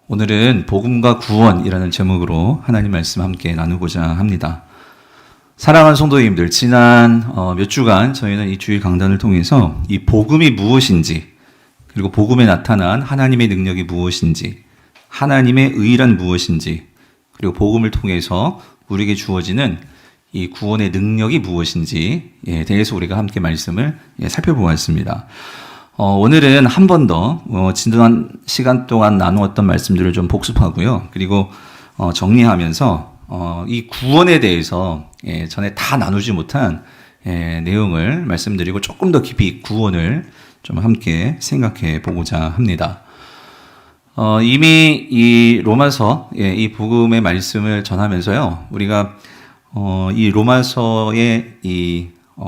오늘은 복음과 구원이라는 제목으로 하나님 말씀 함께 나누고자 합니다. 사랑하는 성도님들, 지난 몇 주간 저희는 이 주일 강단을 통해서 이 복음이 무엇인지, 그리고 복음에 나타난 하나님의 능력이 무엇인지, 하나님의 의란 무엇인지, 그리고 복음을 통해서 우리에게 주어지는 이 구원의 능력이 무엇인지에 대해서 우리가 함께 말씀을 살펴보았습니다. 오늘은 한 번 더 지난 시간 동안 나누었던 말씀들을 좀 복습하고요. 그리고 정리하면서 이 구원에 대해서 전에 다 나누지 못한 내용을 말씀드리고 조금 더 깊이 구원을 좀 함께 생각해 보고자 합니다. 이미 이 로마서, 이 복음의 말씀을 전하면서요, 우리가 이 로마서의 이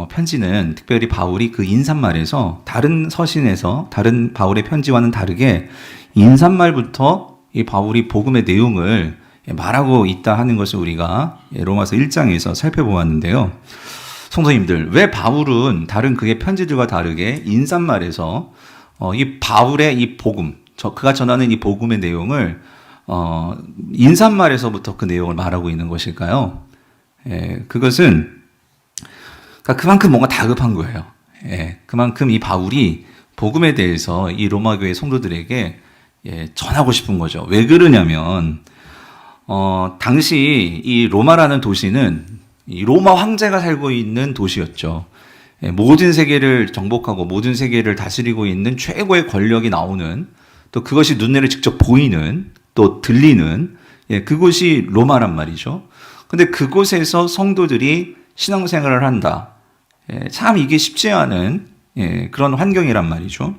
편지는 특별히 바울이 그 인사말에서 다른 서신에서 다른 바울의 편지와는 다르게 인사말부터 이 바울이 복음의 내용을 말하고 있다 하는 것을 우리가 로마서 1장에서 살펴보았는데요. 성도님들, 왜 바울은 다른 그의 편지들과 다르게 인사말에서 이 바울의 이 복음, 그가 전하는 이 복음의 내용을 인사말에서부터 그 내용을 말하고 있는 것일까요? 그것은 그만큼 뭔가 다급한 거예요. 그만큼 이 바울이 복음에 대해서 이 로마 교회 성도들에게 전하고 싶은 거죠. 왜 그러냐면 당시 이 로마라는 도시는 이 로마 황제가 살고 있는 도시였죠. 모든 세계를 정복하고 모든 세계를 다스리고 있는 최고의 권력이 나오는, 또 그것이 눈에를 직접 보이는, 또 들리는 그곳이 로마란 말이죠. 근데 그곳에서 성도들이 신앙생활을 한다. 참 이게 쉽지 않은 그런 환경이란 말이죠.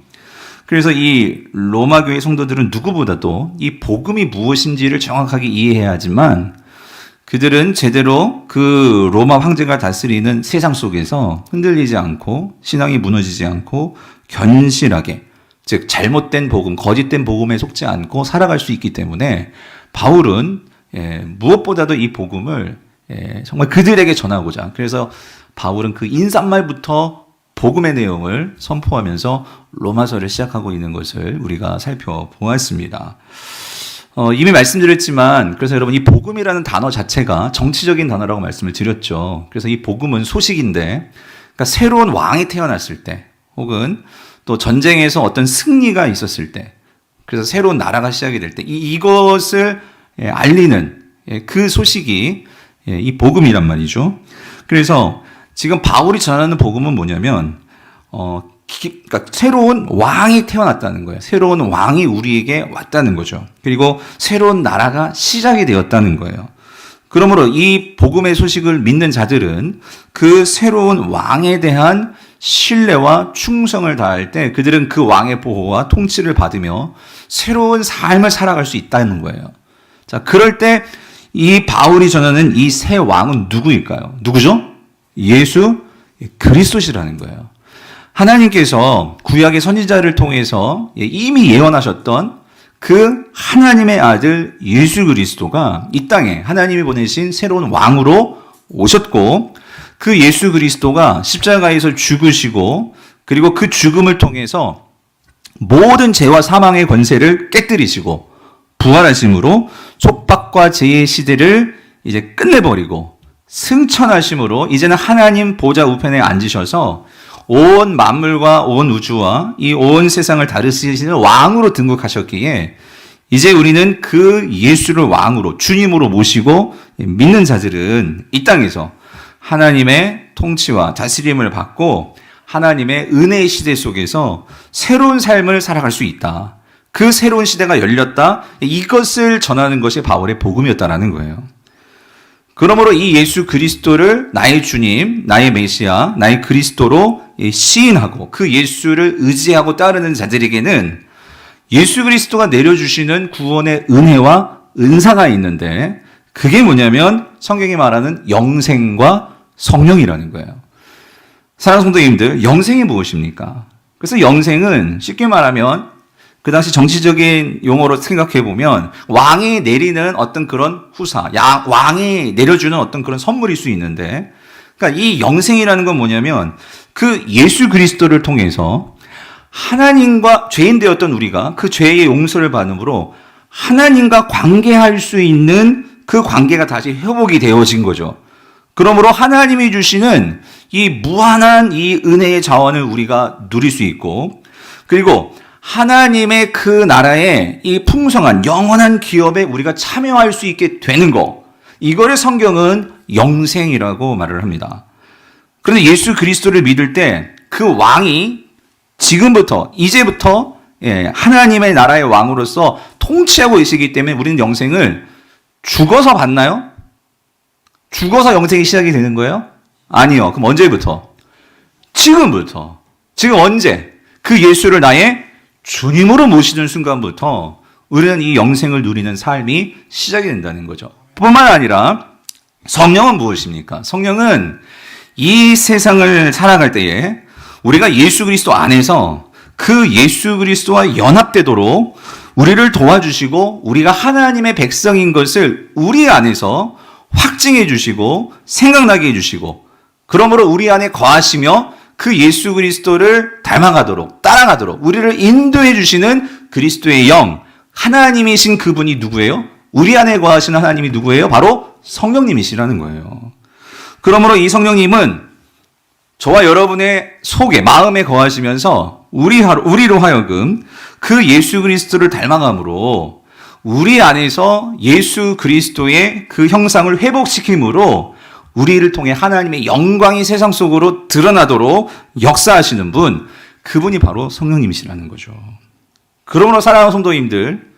그래서 이 로마 교회 성도들은 누구보다도 이 복음이 무엇인지를 정확하게 이해해야 하지만, 그들은 제대로 그 로마 황제가 다스리는 세상 속에서 흔들리지 않고 신앙이 무너지지 않고 견실하게, 즉 잘못된 복음, 거짓된 복음에 속지 않고 살아갈 수 있기 때문에 바울은 무엇보다도 이 복음을 정말 그들에게 전하고자, 그래서 바울은 그 인사말부터 복음의 내용을 선포하면서 로마서를 시작하고 있는 것을 우리가 살펴보았습니다. 이미 말씀드렸지만, 그래서 여러분 이 복음이라는 단어 자체가 정치적인 단어라고 말씀을 드렸죠. 그래서 이 복음은 소식인데, 그러니까 새로운 왕이 태어났을 때, 혹은 또 전쟁에서 어떤 승리가 있었을 때, 그래서 새로운 나라가 시작이 될 때, 이것을 알리는 그 소식이 이 복음이란 말이죠. 그래서 지금 바울이 전하는 복음은 뭐냐면, 그러니까 새로운 왕이 태어났다는 거예요. 새로운 왕이 우리에게 왔다는 거죠. 그리고 새로운 나라가 시작이 되었다는 거예요. 그러므로 이 복음의 소식을 믿는 자들은 그 새로운 왕에 대한 신뢰와 충성을 다할 때 그들은 그 왕의 보호와 통치를 받으며 새로운 삶을 살아갈 수 있다는 거예요. 자, 그럴 때 이 바울이 전하는 이 새 왕은 누구일까요? 누구죠? 예수 그리스도시라는 거예요. 하나님께서 구약의 선지자를 통해서 이미 예언하셨던 그 하나님의 아들 예수 그리스도가 이 땅에 하나님이 보내신 새로운 왕으로 오셨고, 그 예수 그리스도가 십자가에서 죽으시고, 그리고 그 죽음을 통해서 모든 죄와 사망의 권세를 깨뜨리시고 부활하심으로 속박과 죄의 시대를 이제 끝내버리고 승천하심으로 이제는 하나님 보좌 우편에 앉으셔서 온 만물과 온 우주와 이 온 세상을 다스리시는 왕으로 등극하셨기에, 이제 우리는 그 예수를 왕으로, 주님으로 모시고 믿는 자들은 이 땅에서 하나님의 통치와 다스림을 받고 하나님의 은혜의 시대 속에서 새로운 삶을 살아갈 수 있다. 그 새로운 시대가 열렸다. 이것을 전하는 것이 바울의 복음이었다라는 거예요. 그러므로 이 예수 그리스도를 나의 주님, 나의 메시아, 나의 그리스도로 시인하고 그 예수를 의지하고 따르는 자들에게는 예수 그리스도가 내려주시는 구원의 은혜와 은사가 있는데, 그게 뭐냐면 성경이 말하는 영생과 성령이라는 거예요. 사랑하는 성도님들, 영생이 무엇입니까? 그래서 영생은 쉽게 말하면 그 당시 정치적인 용어로 생각해 보면 왕이 내리는 어떤 그런 후사, 왕이 내려주는 어떤 그런 선물일 수 있는데, 그러니까 이 영생이라는 건 뭐냐면 그 예수 그리스도를 통해서 하나님과 죄인 되었던 우리가 그 죄의 용서를 받음으로 하나님과 관계할 수 있는 그 관계가 다시 회복이 되어진 거죠. 그러므로 하나님이 주시는 이 무한한 이 은혜의 자원을 우리가 누릴 수 있고, 그리고 하나님의 그 나라의 이 풍성한 영원한 기업에 우리가 참여할 수 있게 되는 거, 이거를 성경은 영생이라고 말을 합니다. 그런데 예수 그리스도를 믿을 때 그 왕이 지금부터, 이제부터 하나님의 나라의 왕으로서 통치하고 계시기 때문에 우리는 영생을 죽어서 받나요? 죽어서 영생이 시작이 되는 거예요? 아니요. 그럼 언제부터? 지금부터. 지금 언제? 그 예수를 나의 주님으로 모시는 순간부터 우리는 이 영생을 누리는 삶이 시작이 된다는 거죠. 뿐만 아니라 성령은 무엇입니까? 성령은 이 세상을 살아갈 때에 우리가 예수 그리스도 안에서 그 예수 그리스도와 연합되도록 우리를 도와주시고 우리가 하나님의 백성인 것을 우리 안에서 확증해 주시고 생각나게 해 주시고, 그러므로 우리 안에 거하시며 그 예수 그리스도를 닮아가도록 따라가도록 우리를 인도해 주시는 그리스도의 영, 하나님이신 그분이 누구예요? 우리 안에 거하시는 하나님이 누구예요? 바로 성령님이시라는 거예요. 그러므로 이 성령님은 저와 여러분의 속에, 마음에 거하시면서 우리로 하여금 그 예수 그리스도를 닮아감으로 우리 안에서 예수 그리스도의 그 형상을 회복시킴으로 우리를 통해 하나님의 영광이 세상 속으로 드러나도록 역사하시는 분, 그분이 바로 성령님이시라는 거죠. 그러므로 사랑하는 성도님들,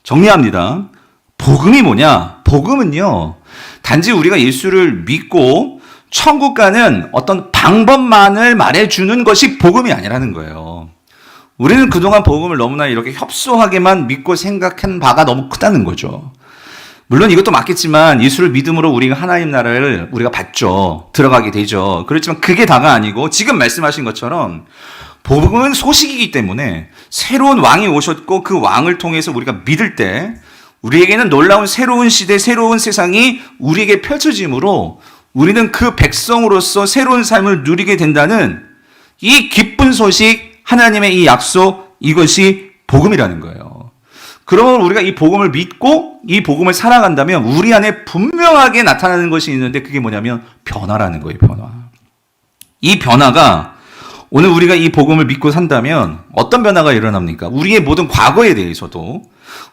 정리합니다. 복음이 뭐냐? 복음은요, 단지 우리가 예수를 믿고 천국 가는 어떤 방법만을 말해주는 것이 복음이 아니라는 거예요. 우리는 그동안 복음을 너무나 이렇게 협소하게만 믿고 생각한 바가 너무 크다는 거죠. 물론 이것도 맞겠지만 예수를 믿음으로 우리가 하나님 나라를 우리가 받죠. 들어가게 되죠. 그렇지만 그게 다가 아니고 지금 말씀하신 것처럼 복음은 소식이기 때문에 새로운 왕이 오셨고 그 왕을 통해서 우리가 믿을 때 우리에게는 놀라운 새로운 시대, 새로운 세상이 우리에게 펼쳐지므로 우리는 그 백성으로서 새로운 삶을 누리게 된다는 이 기쁜 소식, 하나님의 이 약속, 이것이 복음이라는 거예요. 그러면 우리가 이 복음을 믿고 이 복음을 살아간다면 우리 안에 분명하게 나타나는 것이 있는데 그게 뭐냐면 변화라는 거예요, 변화. 이 변화가 오늘 우리가 이 복음을 믿고 산다면 어떤 변화가 일어납니까? 우리의 모든 과거에 대해서도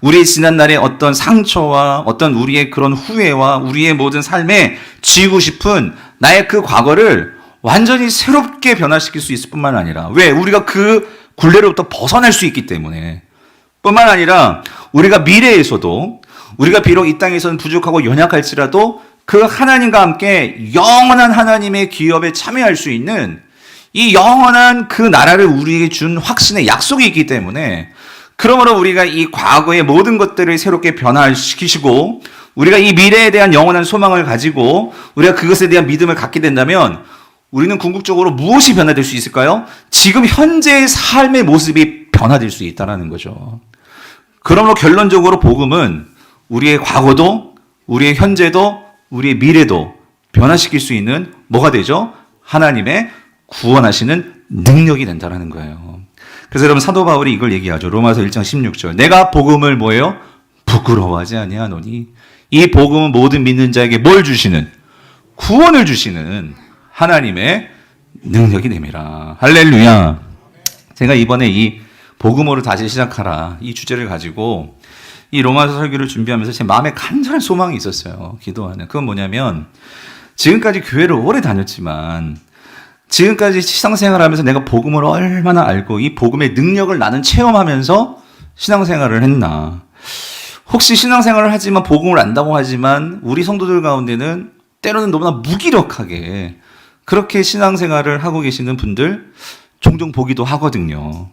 우리의 지난날의 어떤 상처와 어떤 우리의 그런 후회와 우리의 모든 삶에 지우고 싶은 나의 그 과거를 완전히 새롭게 변화시킬 수 있을 뿐만 아니라, 왜? 우리가 그 굴레로부터 벗어날 수 있기 때문에, 뿐만 아니라 우리가 미래에서도 우리가 비록 이 땅에서는 부족하고 연약할지라도 그 하나님과 함께 영원한 하나님의 기업에 참여할 수 있는 이 영원한 그 나라를 우리에게 준 확신의 약속이 있기 때문에, 그러므로 우리가 이 과거의 모든 것들을 새롭게 변화시키시고 우리가 이 미래에 대한 영원한 소망을 가지고 우리가 그것에 대한 믿음을 갖게 된다면 우리는 궁극적으로 무엇이 변화될 수 있을까요? 지금 현재의 삶의 모습이 변화될 수 있다는 거죠. 그러므로 결론적으로 복음은 우리의 과거도 우리의 현재도 우리의 미래도 변화시킬 수 있는 뭐가 되죠? 하나님의 구원하시는 능력이 된다는 거예요. 그래서 여러분 사도 바울이 이걸 얘기하죠. 로마서 1장 16절. 내가 복음을 뭐예요? 부끄러워하지 아니하노니. 이 복음은 모든 믿는 자에게 뭘 주시는? 구원을 주시는 하나님의 능력이 됨이라. 할렐루야. 제가 이번에 이 복음으로 다시 시작하라 이 주제를 가지고 이 로마서 설교를 준비하면서 제 마음에 간절한 소망이 있었어요. 기도하는. 그건 뭐냐면 지금까지 교회를 오래 다녔지만 지금까지 신앙생활하면서 내가 복음을 얼마나 알고 이 복음의 능력을 나는 체험하면서 신앙생활을 했나. 혹시 신앙생활을 하지만 복음을 안다고 하지만 우리 성도들 가운데는 때로는 너무나 무기력하게 그렇게 신앙생활을 하고 계시는 분들 종종 보기도 하거든요.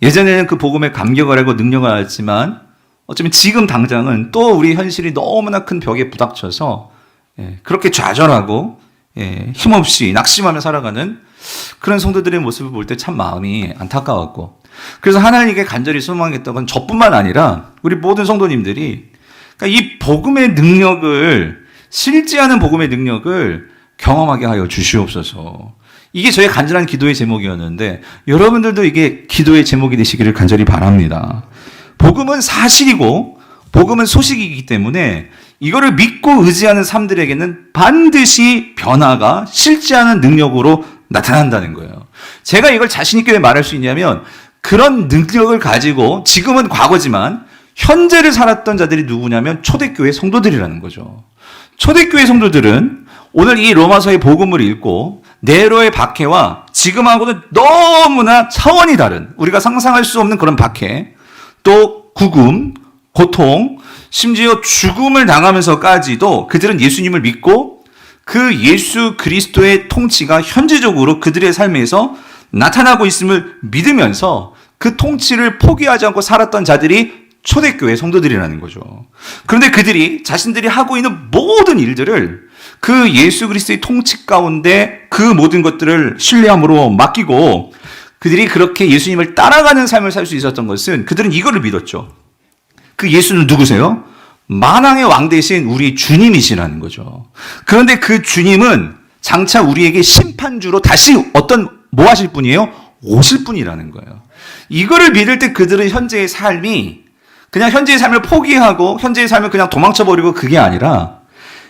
예전에는 그 복음의 감격을 알고 능력을 알았지만 어쩌면 지금 당장은 또 우리 현실이 너무나 큰 벽에 부닥쳐서 그렇게 좌절하고 힘없이 낙심하며 살아가는 그런 성도들의 모습을 볼 때 참 마음이 안타까웠고, 그래서 하나님께 간절히 소망했던 건 저뿐만 아니라 우리 모든 성도님들이 그러니까 이 복음의 능력을, 실제하는 복음의 능력을 경험하게 하여 주시옵소서. 이게 저의 간절한 기도의 제목이었는데 여러분들도 이게 기도의 제목이 되시기를 간절히 바랍니다. 복음은 사실이고 복음은 소식이기 때문에 이거를 믿고 의지하는 사람들에게는 반드시 변화가 실제하는 능력으로 나타난다는 거예요. 제가 이걸 자신 있게 왜 말할 수 있냐면 그런 능력을 가지고 지금은 과거지만 현재를 살았던 자들이 누구냐면 초대교회 성도들이라는 거죠. 초대교회 성도들은 오늘 이 로마서의 복음을 읽고 네로의 박해와 지금하고는 너무나 차원이 다른 우리가 상상할 수 없는 그런 박해, 또 구금, 고통, 심지어 죽음을 당하면서까지도 그들은 예수님을 믿고 그 예수 그리스도의 통치가 현지적으로 그들의 삶에서 나타나고 있음을 믿으면서 그 통치를 포기하지 않고 살았던 자들이 초대교회 성도들이라는 거죠. 그런데 그들이 자신들이 하고 있는 모든 일들을 그 예수 그리스도의 통치 가운데 그 모든 것들을 신뢰함으로 맡기고 그들이 그렇게 예수님을 따라가는 삶을 살 수 있었던 것은 그들은 이거를 믿었죠. 그 예수는 누구세요? 만왕의 왕 대신 우리 주님이시라는 거죠. 그런데 그 주님은 장차 우리에게 심판주로 다시 뭐 하실 분이에요? 오실 분이라는 거예요. 이거를 믿을 때 그들은 현재의 삶이 그냥 현재의 삶을 포기하고 현재의 삶을 그냥 도망쳐버리고 그게 아니라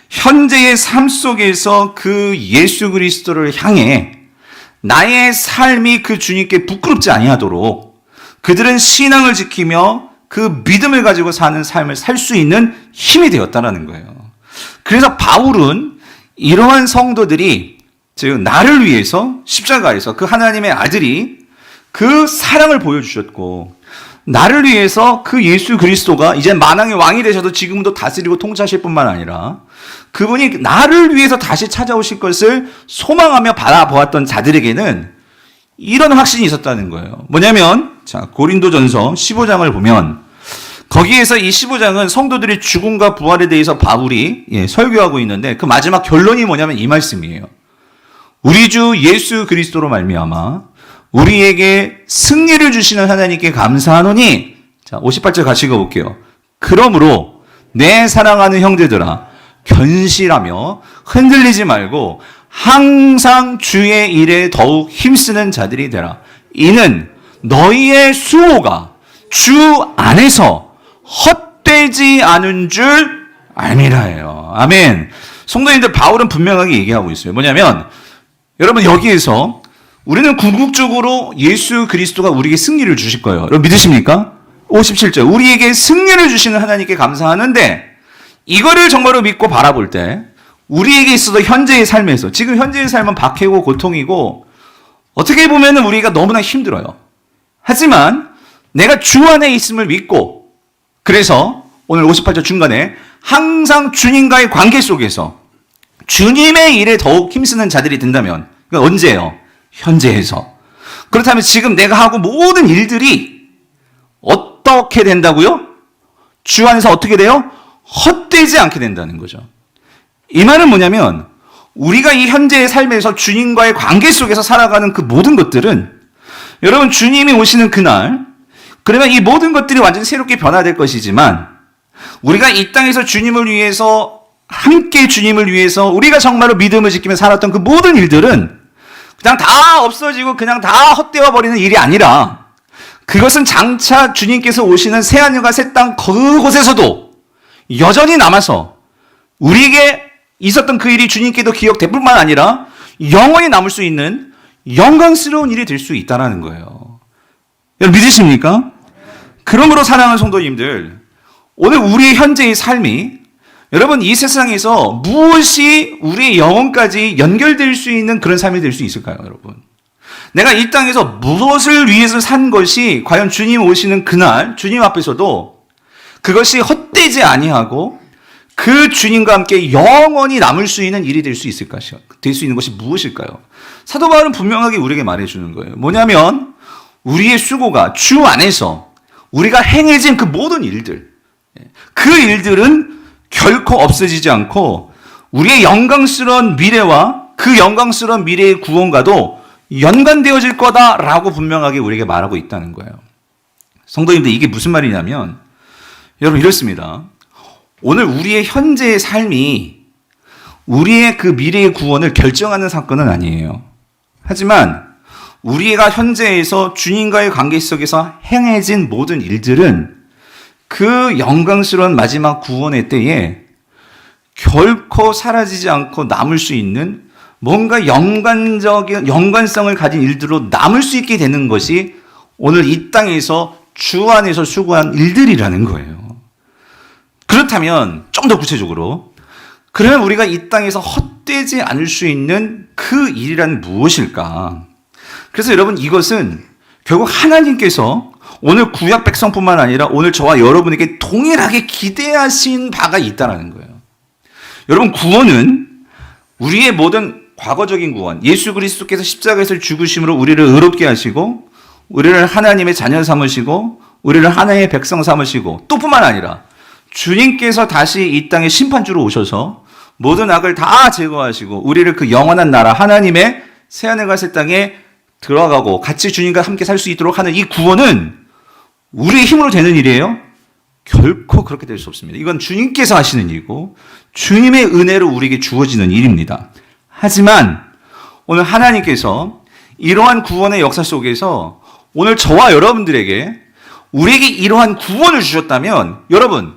현재의 삶 속에서 그 예수 그리스도를 향해 나의 삶이 그 주님께 부끄럽지 아니하도록 그들은 신앙을 지키며 그 믿음을 가지고 사는 삶을 살 수 있는 힘이 되었다는 거예요. 그래서 바울은 이러한 성도들이 즉 나를 위해서 십자가에서 그 하나님의 아들이 그 사랑을 보여주셨고 나를 위해서 그 예수 그리스도가 이제 만왕의 왕이 되셔도 지금도 다스리고 통치하실 뿐만 아니라 그분이 나를 위해서 다시 찾아오실 것을 소망하며 바라보았던 자들에게는 이런 확신이 있었다는 거예요. 뭐냐면 자 고린도전서 15장을 보면 거기에서 이 15장은 성도들의 죽음과 부활에 대해서 바울이 설교하고 있는데 그 마지막 결론이 뭐냐면 이 말씀이에요. 우리 주 예수 그리스도로 말미암아 우리에게 승리를 주시는 하나님께 감사하노니 자 58절 같이 읽어볼게요. 그러므로 내 사랑하는 형제들아 견실하며 흔들리지 말고 항상 주의 일에 더욱 힘쓰는 자들이 되라. 이는 너희의 수호가 주 안에서 헛되지 않은 줄 알미라예요. 아멘. 성도님들 바울은 분명하게 얘기하고 있어요. 뭐냐면 여러분 여기에서 우리는 궁극적으로 예수 그리스도가 우리에게 승리를 주실 거예요. 여러분 믿으십니까? 57절 우리에게 승리를 주시는 하나님께 감사하는데 이거를 정말로 믿고 바라볼 때 우리에게 있어도 현재의 삶에서 지금 현재의 삶은 박해고 고통이고 어떻게 보면 우리가 너무나 힘들어요. 하지만 내가 주 안에 있음을 믿고 그래서 오늘 58절 중간에 항상 주님과의 관계 속에서 주님의 일에 더욱 힘쓰는 자들이 된다면 그건 언제예요? 현재에서. 그렇다면 지금 내가 하고 모든 일들이 어떻게 된다고요? 주 안에서 어떻게 돼요? 헛되지 않게 된다는 거죠. 이 말은 뭐냐면 우리가 이 현재의 삶에서 주님과의 관계 속에서 살아가는 그 모든 것들은 여러분 주님이 오시는 그날 그러면 이 모든 것들이 완전히 새롭게 변화될 것이지만 우리가 이 땅에서 주님을 위해서 함께 주님을 위해서 우리가 정말로 믿음을 지키며 살았던 그 모든 일들은 그냥 다 없어지고 그냥 다 헛되어 버리는 일이 아니라 그것은 장차 주님께서 오시는 새하늘과 새 땅 그곳에서도 여전히 남아서 우리에게 있었던 그 일이 주님께도 기억될 뿐만 아니라 영원히 남을 수 있는 영광스러운 일이 될 수 있다는 거예요. 여러분 믿으십니까? 그러므로 사랑하는 성도님들 오늘 우리의 현재의 삶이 여러분 이 세상에서 무엇이 우리의 영혼까지 연결될 수 있는 그런 삶이 될 수 있을까요, 여러분? 내가 이 땅에서 무엇을 위해서 산 것이 과연 주님 오시는 그날 주님 앞에서도 그것이 헛되지 아니하고 그 주님과 함께 영원히 남을 수 있는 일이 될 수 있을까? 될 수 있는 것이 무엇일까요? 사도 바울은 분명하게 우리에게 말해주는 거예요. 뭐냐면 우리의 수고가 주 안에서 우리가 행해진 그 모든 일들 그 일들은 결코 없어지지 않고 우리의 영광스러운 미래와 그 영광스러운 미래의 구원과도 연관되어질 거다라고 분명하게 우리에게 말하고 있다는 거예요. 성도님들 이게 무슨 말이냐면 여러분 이렇습니다. 오늘 우리의 현재의 삶이 우리의 그 미래의 구원을 결정하는 사건은 아니에요. 하지만 우리가 현재에서 주님과의 관계 속에서 행해진 모든 일들은 그 영광스러운 마지막 구원의 때에 결코 사라지지 않고 남을 수 있는 뭔가 연관성을 가진 일들로 남을 수 있게 되는 것이 오늘 이 땅에서 주 안에서 수고한 일들이라는 거예요. 그렇다면 좀 더 구체적으로, 그러면 우리가 이 땅에서 헛되지 않을 수 있는 그 일이란 무엇일까? 그래서 여러분, 이것은 결국 하나님께서 오늘 구약 백성뿐만 아니라 오늘 저와 여러분에게 동일하게 기대하신 바가 있다는 거예요. 여러분, 구원은 우리의 모든 과거적인 구원, 예수 그리스도께서 십자가에서 죽으심으로 우리를 의롭게 하시고 우리를 하나님의 자녀 삼으시고 우리를 하나님의 백성 삼으시고, 또 뿐만 아니라 주님께서 다시 이 땅에 심판주로 오셔서 모든 악을 다 제거하시고 우리를 그 영원한 나라 하나님의 새하늘과 새 땅에 들어가고 같이 주님과 함께 살 수 있도록 하는 이 구원은 우리의 힘으로 되는 일이에요? 결코 그렇게 될 수 없습니다. 이건 주님께서 하시는 일이고 주님의 은혜로 우리에게 주어지는 일입니다. 하지만 오늘 하나님께서 이러한 구원의 역사 속에서 오늘 저와 여러분들에게 우리에게 이러한 구원을 주셨다면, 여러분,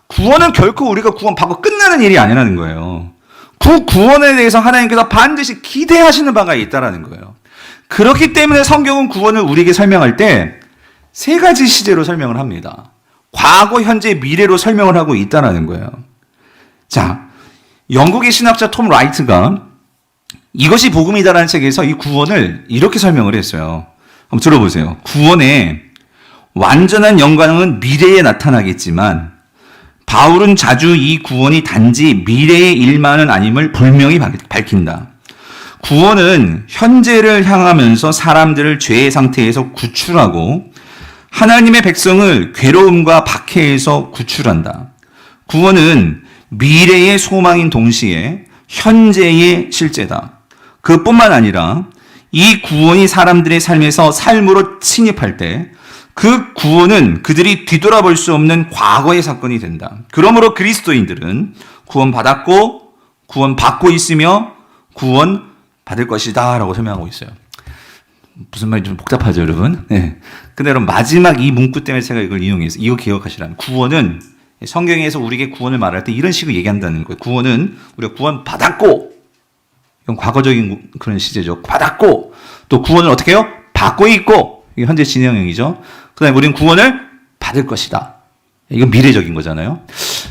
구원은 결코 우리가 구원받고 끝나는 일이 아니라는 거예요. 그 구원에 대해서 하나님께서 반드시 기대하시는 바가 있다는 거예요. 그렇기 때문에 성경은 구원을 우리에게 설명할 때 세 가지 시제로 설명을 합니다. 과거, 현재, 미래로 설명을 하고 있다는 거예요. 자, 영국의 신학자 톰 라이트가 이것이 복음이다라는 책에서 이 구원을 이렇게 설명을 했어요. 한번 들어보세요. 구원의 완전한 영광은 미래에 나타나겠지만 바울은 자주 이 구원이 단지 미래의 일만은 아님을 분명히 밝힌다. 구원은 현재를 향하면서 사람들을 죄의 상태에서 구출하고 하나님의 백성을 괴로움과 박해에서 구출한다. 구원은 미래의 소망인 동시에 현재의 실제다. 그뿐만 아니라 이 구원이 사람들의 삶에서 삶으로 침입할 때 그 구원은 그들이 뒤돌아볼 수 없는 과거의 사건이 된다. 그러므로 그리스도인들은 구원받았고 구원받고 있으며 구원받을 것이다 라고 설명하고 있어요. 무슨 말인지 좀 복잡하죠, 여러분? 네. 근데 여러분, 마지막 이 문구 때문에 제가 이걸 이용해서 이거 기억하시라면, 구원은 성경에서 우리에게 구원을 말할 때 이런 식으로 얘기한다는 거예요. 구원은 우리가 구원받았고, 이건 과거적인 그런 시제죠. 받았고, 또 구원을 어떻게 해요? 받고 있고, 이게 현재 진행형이죠. 그 다음에 우리는 구원을 받을 것이다. 이건 미래적인 거잖아요.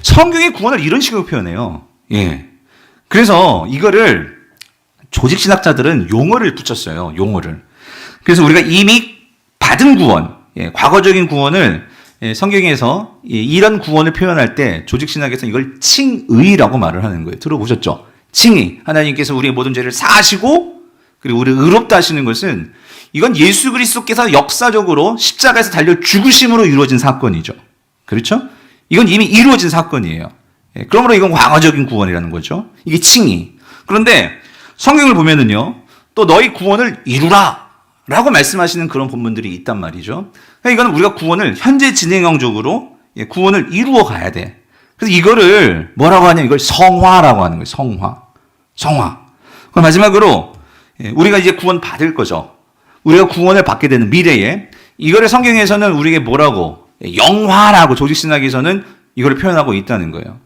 성경이 구원을 이런 식으로 표현해요. 예. 그래서 이거를 조직신학자들은 용어를 붙였어요. 용어를. 그래서 우리가 이미 받은 구원, 과거적인 구원을 성경에서 이런 구원을 표현할 때 조직신학에서 이걸 칭의라고 말을 하는 거예요. 들어보셨죠? 칭의. 하나님께서 우리의 모든 죄를 사하시고 그리고 우리를 의롭다 하시는 것은 이건 예수 그리스도께서 역사적으로 십자가에서 달려 죽으심으로 이루어진 사건이죠. 그렇죠? 이건 이미 이루어진 사건이에요. 그러므로 이건 과거적인 구원이라는 거죠. 이게 칭의. 그런데 성경을 보면은요, 또 너희 구원을 이루라 라고 말씀하시는 그런 본문들이 있단 말이죠. 그러니까 이거는 우리가 구원을 현재 진행형적으로 구원을 이루어 가야 돼. 그래서 이거를 뭐라고 하냐면 이걸 성화라고 하는 거예요. 성화. 그럼 마지막으로 우리가 이제 구원 받을 거죠. 우리가 구원을 받게 되는 미래에 이거를 성경에서는 우리에게 뭐라고? 영화라고 조직신학에서는 이걸 표현하고 있다는 거예요.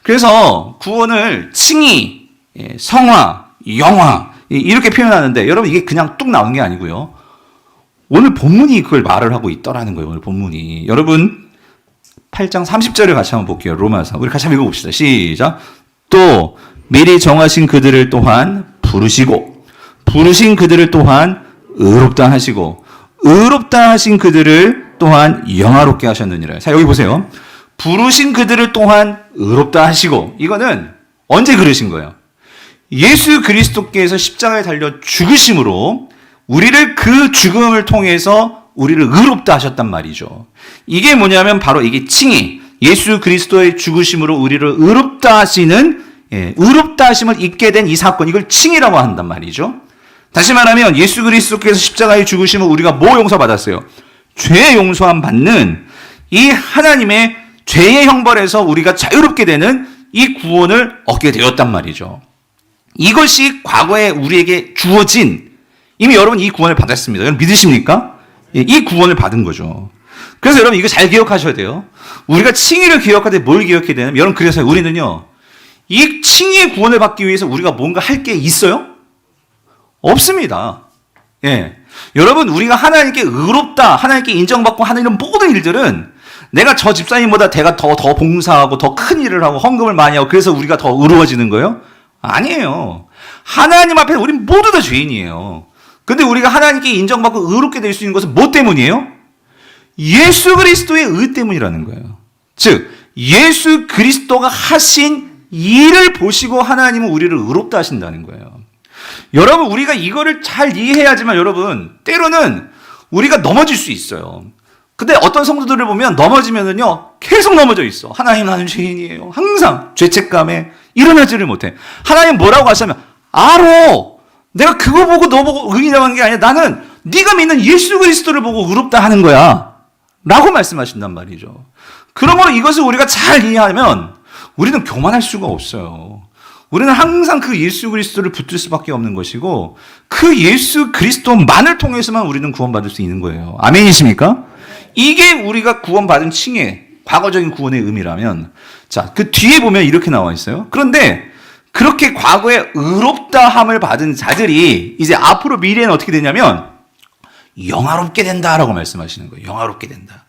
그래서 구원을 칭의, 성화, 영화 이렇게 표현하는데 여러분 이게 그냥 뚝 나오는 게 아니고요. 오늘 본문이 그걸 말을 하고 있더라는 거예요. 오늘 본문이. 여러분 8장 30절을 같이 한번 볼게요. 로마서. 우리 같이 한번 읽어봅시다. 시작. 또 미리 정하신 그들을 또한 부르신 그들을 또한 의롭다 하시고 의롭다 하신 그들을 또한 영화롭게 하셨느니라. 자, 여기 보세요. 부르신 그들을 또한 의롭다 하시고, 이거는 언제 그러신 거예요? 예수 그리스도께서 십자가에 달려 죽으심으로 우리를 그 죽음을 통해서 우리를 의롭다 하셨단 말이죠. 이게 뭐냐면 바로 이게 칭의, 예수 그리스도의 죽으심으로 우리를 의롭다 하시는 의롭다 하심을 입게 된 이 사건, 이걸 칭의라고 한단 말이죠. 다시 말하면 예수 그리스도께서 십자가에 죽으심을 우리가 뭐 용서받았어요? 죄 용서함 받는 이 하나님의 죄의 형벌에서 우리가 자유롭게 되는 이 구원을 얻게 되었단 말이죠. 이것이 과거에 우리에게 주어진, 이미 여러분 이 구원을 받았습니다. 여러분 믿으십니까? 이 구원을 받은 거죠. 그래서 여러분 이거 잘 기억하셔야 돼요. 우리가 칭의를 기억할 때 뭘 기억해야 되냐면, 여러분 그래서 우리는요, 이 칭의의 구원을 받기 위해서 우리가 뭔가 할 게 있어요? 없습니다. 예. 여러분, 우리가 하나님께 의롭다, 하나님께 인정받고 하는 이런 모든 일들은 내가 저 집사님보다 내가 더 봉사하고 더 큰 일을 하고 헌금을 많이 하고 그래서 우리가 더 의로워지는 거예요? 아니에요. 하나님 앞에 우린 모두 다 죄인이에요. 근데 우리가 하나님께 인정받고 의롭게 될 수 있는 것은 뭐 때문이에요? 예수 그리스도의 의 때문이라는 거예요. 즉, 예수 그리스도가 하신 일을 보시고 하나님은 우리를 의롭다 하신다는 거예요. 여러분, 우리가 이거를 잘 이해해야지만 여러분, 때로는 우리가 넘어질 수 있어요. 근데 어떤 성도들을 보면 넘어지면은요, 계속 넘어져 있어. 하나님, 나는 죄인이에요. 항상 죄책감에 일어나지를 못해. 하나님 뭐라고 하시면, 알아. 내가 그거 보고 너 보고 의인이라는 게 아니라 나는 네가 믿는 예수 그리스도를 보고 의롭다 하는 거야. 라고 말씀하신단 말이죠. 그러므로 이것을 우리가 잘 이해하면 우리는 교만할 수가 없어요. 우리는 항상 그 예수 그리스도를 붙들 수밖에 없는 것이고 그 예수 그리스도만을 통해서만 우리는 구원받을 수 있는 거예요. 아멘이십니까? 이게 우리가 구원받은 칭의 과거적인 구원의 의미라면, 자, 그 뒤에 보면 이렇게 나와 있어요. 그런데 그렇게 과거에 의롭다함을 받은 자들이 이제 앞으로 미래는 어떻게 되냐면 영화롭게 된다라고 말씀하시는 거예요. 영화롭게 된다.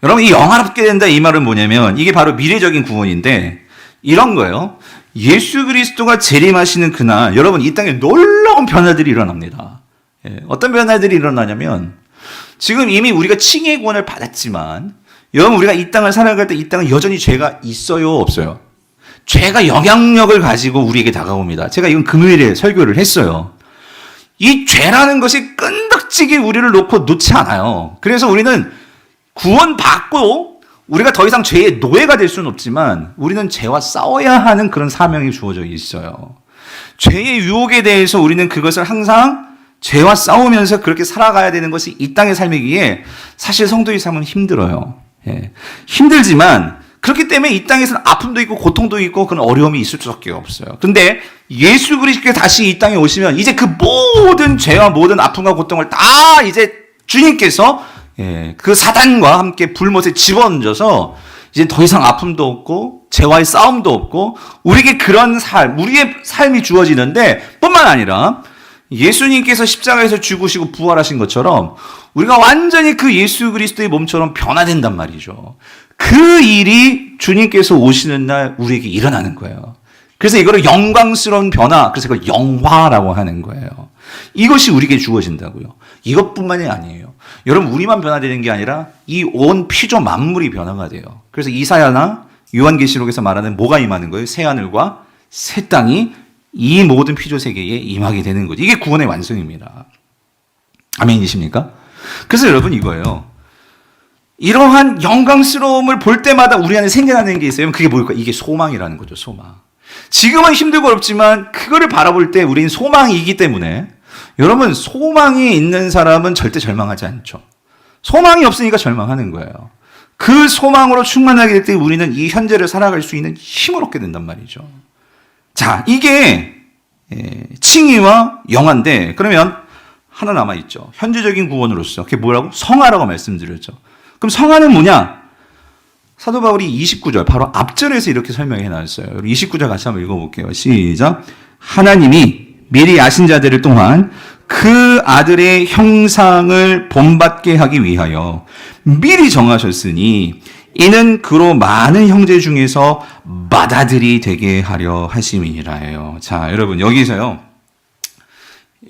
여러분, 이 영화롭게 된다 이 말은 뭐냐면 이게 바로 미래적인 구원인데 이런 거예요. 예수 그리스도가 재림하시는 그날 여러분 이 땅에 놀라운 변화들이 일어납니다. 예, 어떤 변화들이 일어나냐면 지금 이미 우리가 칭의의 구원을 받았지만 여러분 우리가 이 땅을 살아갈 때 이 땅은 여전히 죄가 있어요, 없어요? 죄가 영향력을 가지고 우리에게 다가옵니다. 제가 이건 금요일에 설교를 했어요. 이 죄라는 것이 끈덕지게 우리를 놓지 않아요. 그래서 우리는 구원받고 우리가 더 이상 죄의 노예가 될 수는 없지만 우리는 죄와 싸워야 하는 그런 사명이 주어져 있어요. 죄의 유혹에 대해서 우리는 그것을 항상 죄와 싸우면서 그렇게 살아가야 되는 것이 이 땅의 삶이기에 사실 성도의 삶은 힘들어요. 예. 힘들지만 그렇기 때문에 이 땅에서는 아픔도 있고 고통도 있고 그런 어려움이 있을 수밖에 없어요. 그런데 예수 그리스도께서 다시 이 땅에 오시면 이제 그 모든 죄와 모든 아픔과 고통을 다 이제 주님께서 그 사단과 함께 불못에 집어얹어서 이제 더 이상 아픔도 없고 죄와의 싸움도 없고 우리에게 그런 삶, 우리의 삶이 주어지는데 뿐만 아니라 예수님께서 십자가에서 죽으시고 부활하신 것처럼 우리가 완전히 그 예수 그리스도의 몸처럼 변화된단 말이죠. 그 일이 주님께서 오시는 날 우리에게 일어나는 거예요. 그래서 이거를 영광스러운 변화, 그래서 이걸 영화라고 하는 거예요. 이것이 우리에게 주어진다고요. 이것뿐만이 아니에요. 여러분 우리만 변화되는 게 아니라 이 온 피조 만물이 변화가 돼요. 그래서 이사야나 요한계시록에서 말하는 뭐가 임하는 거예요? 새 하늘과 새 땅이 이 모든 피조 세계에 임하게 되는 거죠. 이게 구원의 완성입니다. 아멘이십니까? 그래서 여러분 이거예요. 이러한 영광스러움을 볼 때마다 우리 안에 생겨나는 게 있어요. 그게 뭘까? 이게 소망이라는 거죠. 소망. 지금은 힘들고 어렵지만 그거를 바라볼 때 우리는 소망이 있기 때문에 여러분 소망이 있는 사람은 절대 절망하지 않죠. 소망이 없으니까 절망하는 거예요. 그 소망으로 충만하게 될 때 우리는 이 현재를 살아갈 수 있는 힘을 얻게 된단 말이죠. 자, 이게 칭의와 영화인데 그러면 하나 남아있죠. 현재적인 구원으로서 그게 뭐라고? 성화라고 말씀드렸죠. 그럼 성화는 뭐냐? 사도 바울이 29절 바로 앞절에서 이렇게 설명해 놨어요. 29절 같이 한번 읽어볼게요. 시작. 하나님이 미리 아신 자들을 또한 그 아들의 형상을 본받게 하기 위하여 미리 정하셨으니 이는 그로 많은 형제 중에서 맏아들이 되게 하려 하심이니라 해요. 자, 여러분 여기서요.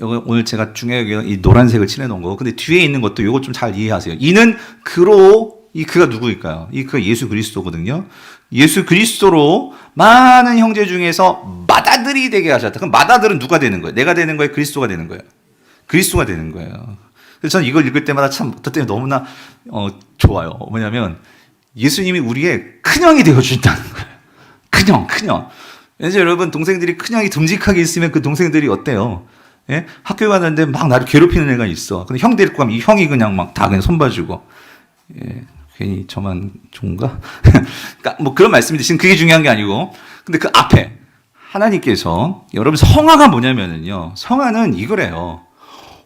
오늘 제가 중요하게 이 노란색을 칠해놓은 거. 근데 뒤에 있는 것도 이거 좀 잘 이해하세요. 이는 그로, 그가 누구일까요? 그가 예수 그리스도거든요. 예수 그리스도로 많은 형제 중에서 맏아들이 되게 하셨다. 그럼 맏아들은 누가 되는 거예요? 내가 되는 거예요? 그리스도가 되는 거예요? 그리스도가 되는 거예요. 그래서 저는 이걸 읽을 때마다 참 그때 너무나 좋아요. 뭐냐면 예수님이 우리의 큰형이 되어준다는 거예요. 큰형. 이제 여러분 동생들이 큰형이 듬직하게 있으면 그 동생들이 어때요? 예? 학교 가는데 막 나를 괴롭히는 애가 있어. 근데 형 데리고 가면 이 형이 그냥 막 다 그냥 손봐주고. 예, 괜히 저만 좋은가? 그러니까 뭐 그런 말씀인데 지금 그게 중요한 게 아니고. 근데 그 앞에 하나님께서 여러분 성화가 뭐냐면은요. 성화는 이거래요.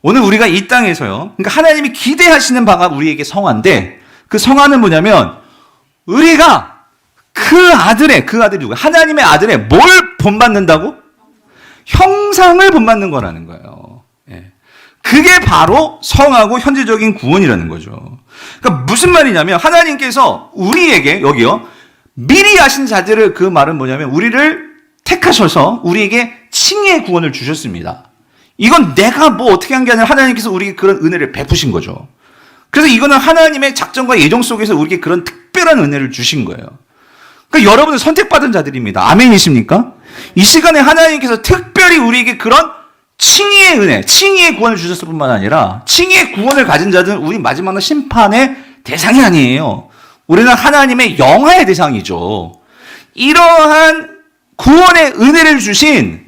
오늘 우리가 이 땅에서요. 그러니까 하나님이 기대하시는 바가 우리에게 성화인데 그 성화는 뭐냐면 우리가 그 아들이 누구야? 하나님의 아들의 뭘 본받는다고? 형상을 본받는 거라는 거예요. 예. 그게 바로 성하고 현재적인 구원이라는 거죠. 그러니까 무슨 말이냐면 하나님께서 우리에게 여기요 미리 아신 자들을 그 말은 뭐냐면 우리를 택하셔서 우리에게 칭의의 구원을 주셨습니다. 이건 내가 뭐 어떻게 한 게 아니라 하나님께서 우리에게 그런 은혜를 베푸신 거죠. 그래서 이거는 하나님의 작정과 예정 속에서 우리에게 그런 특별한 은혜를 주신 거예요. 그러니까 여러분은 선택받은 자들입니다. 아멘이십니까? 이 시간에 하나님께서 특별히 우리에게 그런 칭의의 은혜, 칭의의 구원을 주셨을 뿐만 아니라 칭의의 구원을 가진 자들은 우리 마지막은 심판의 대상이 아니에요. 우리는 하나님의 영화의 대상이죠. 이러한 구원의 은혜를 주신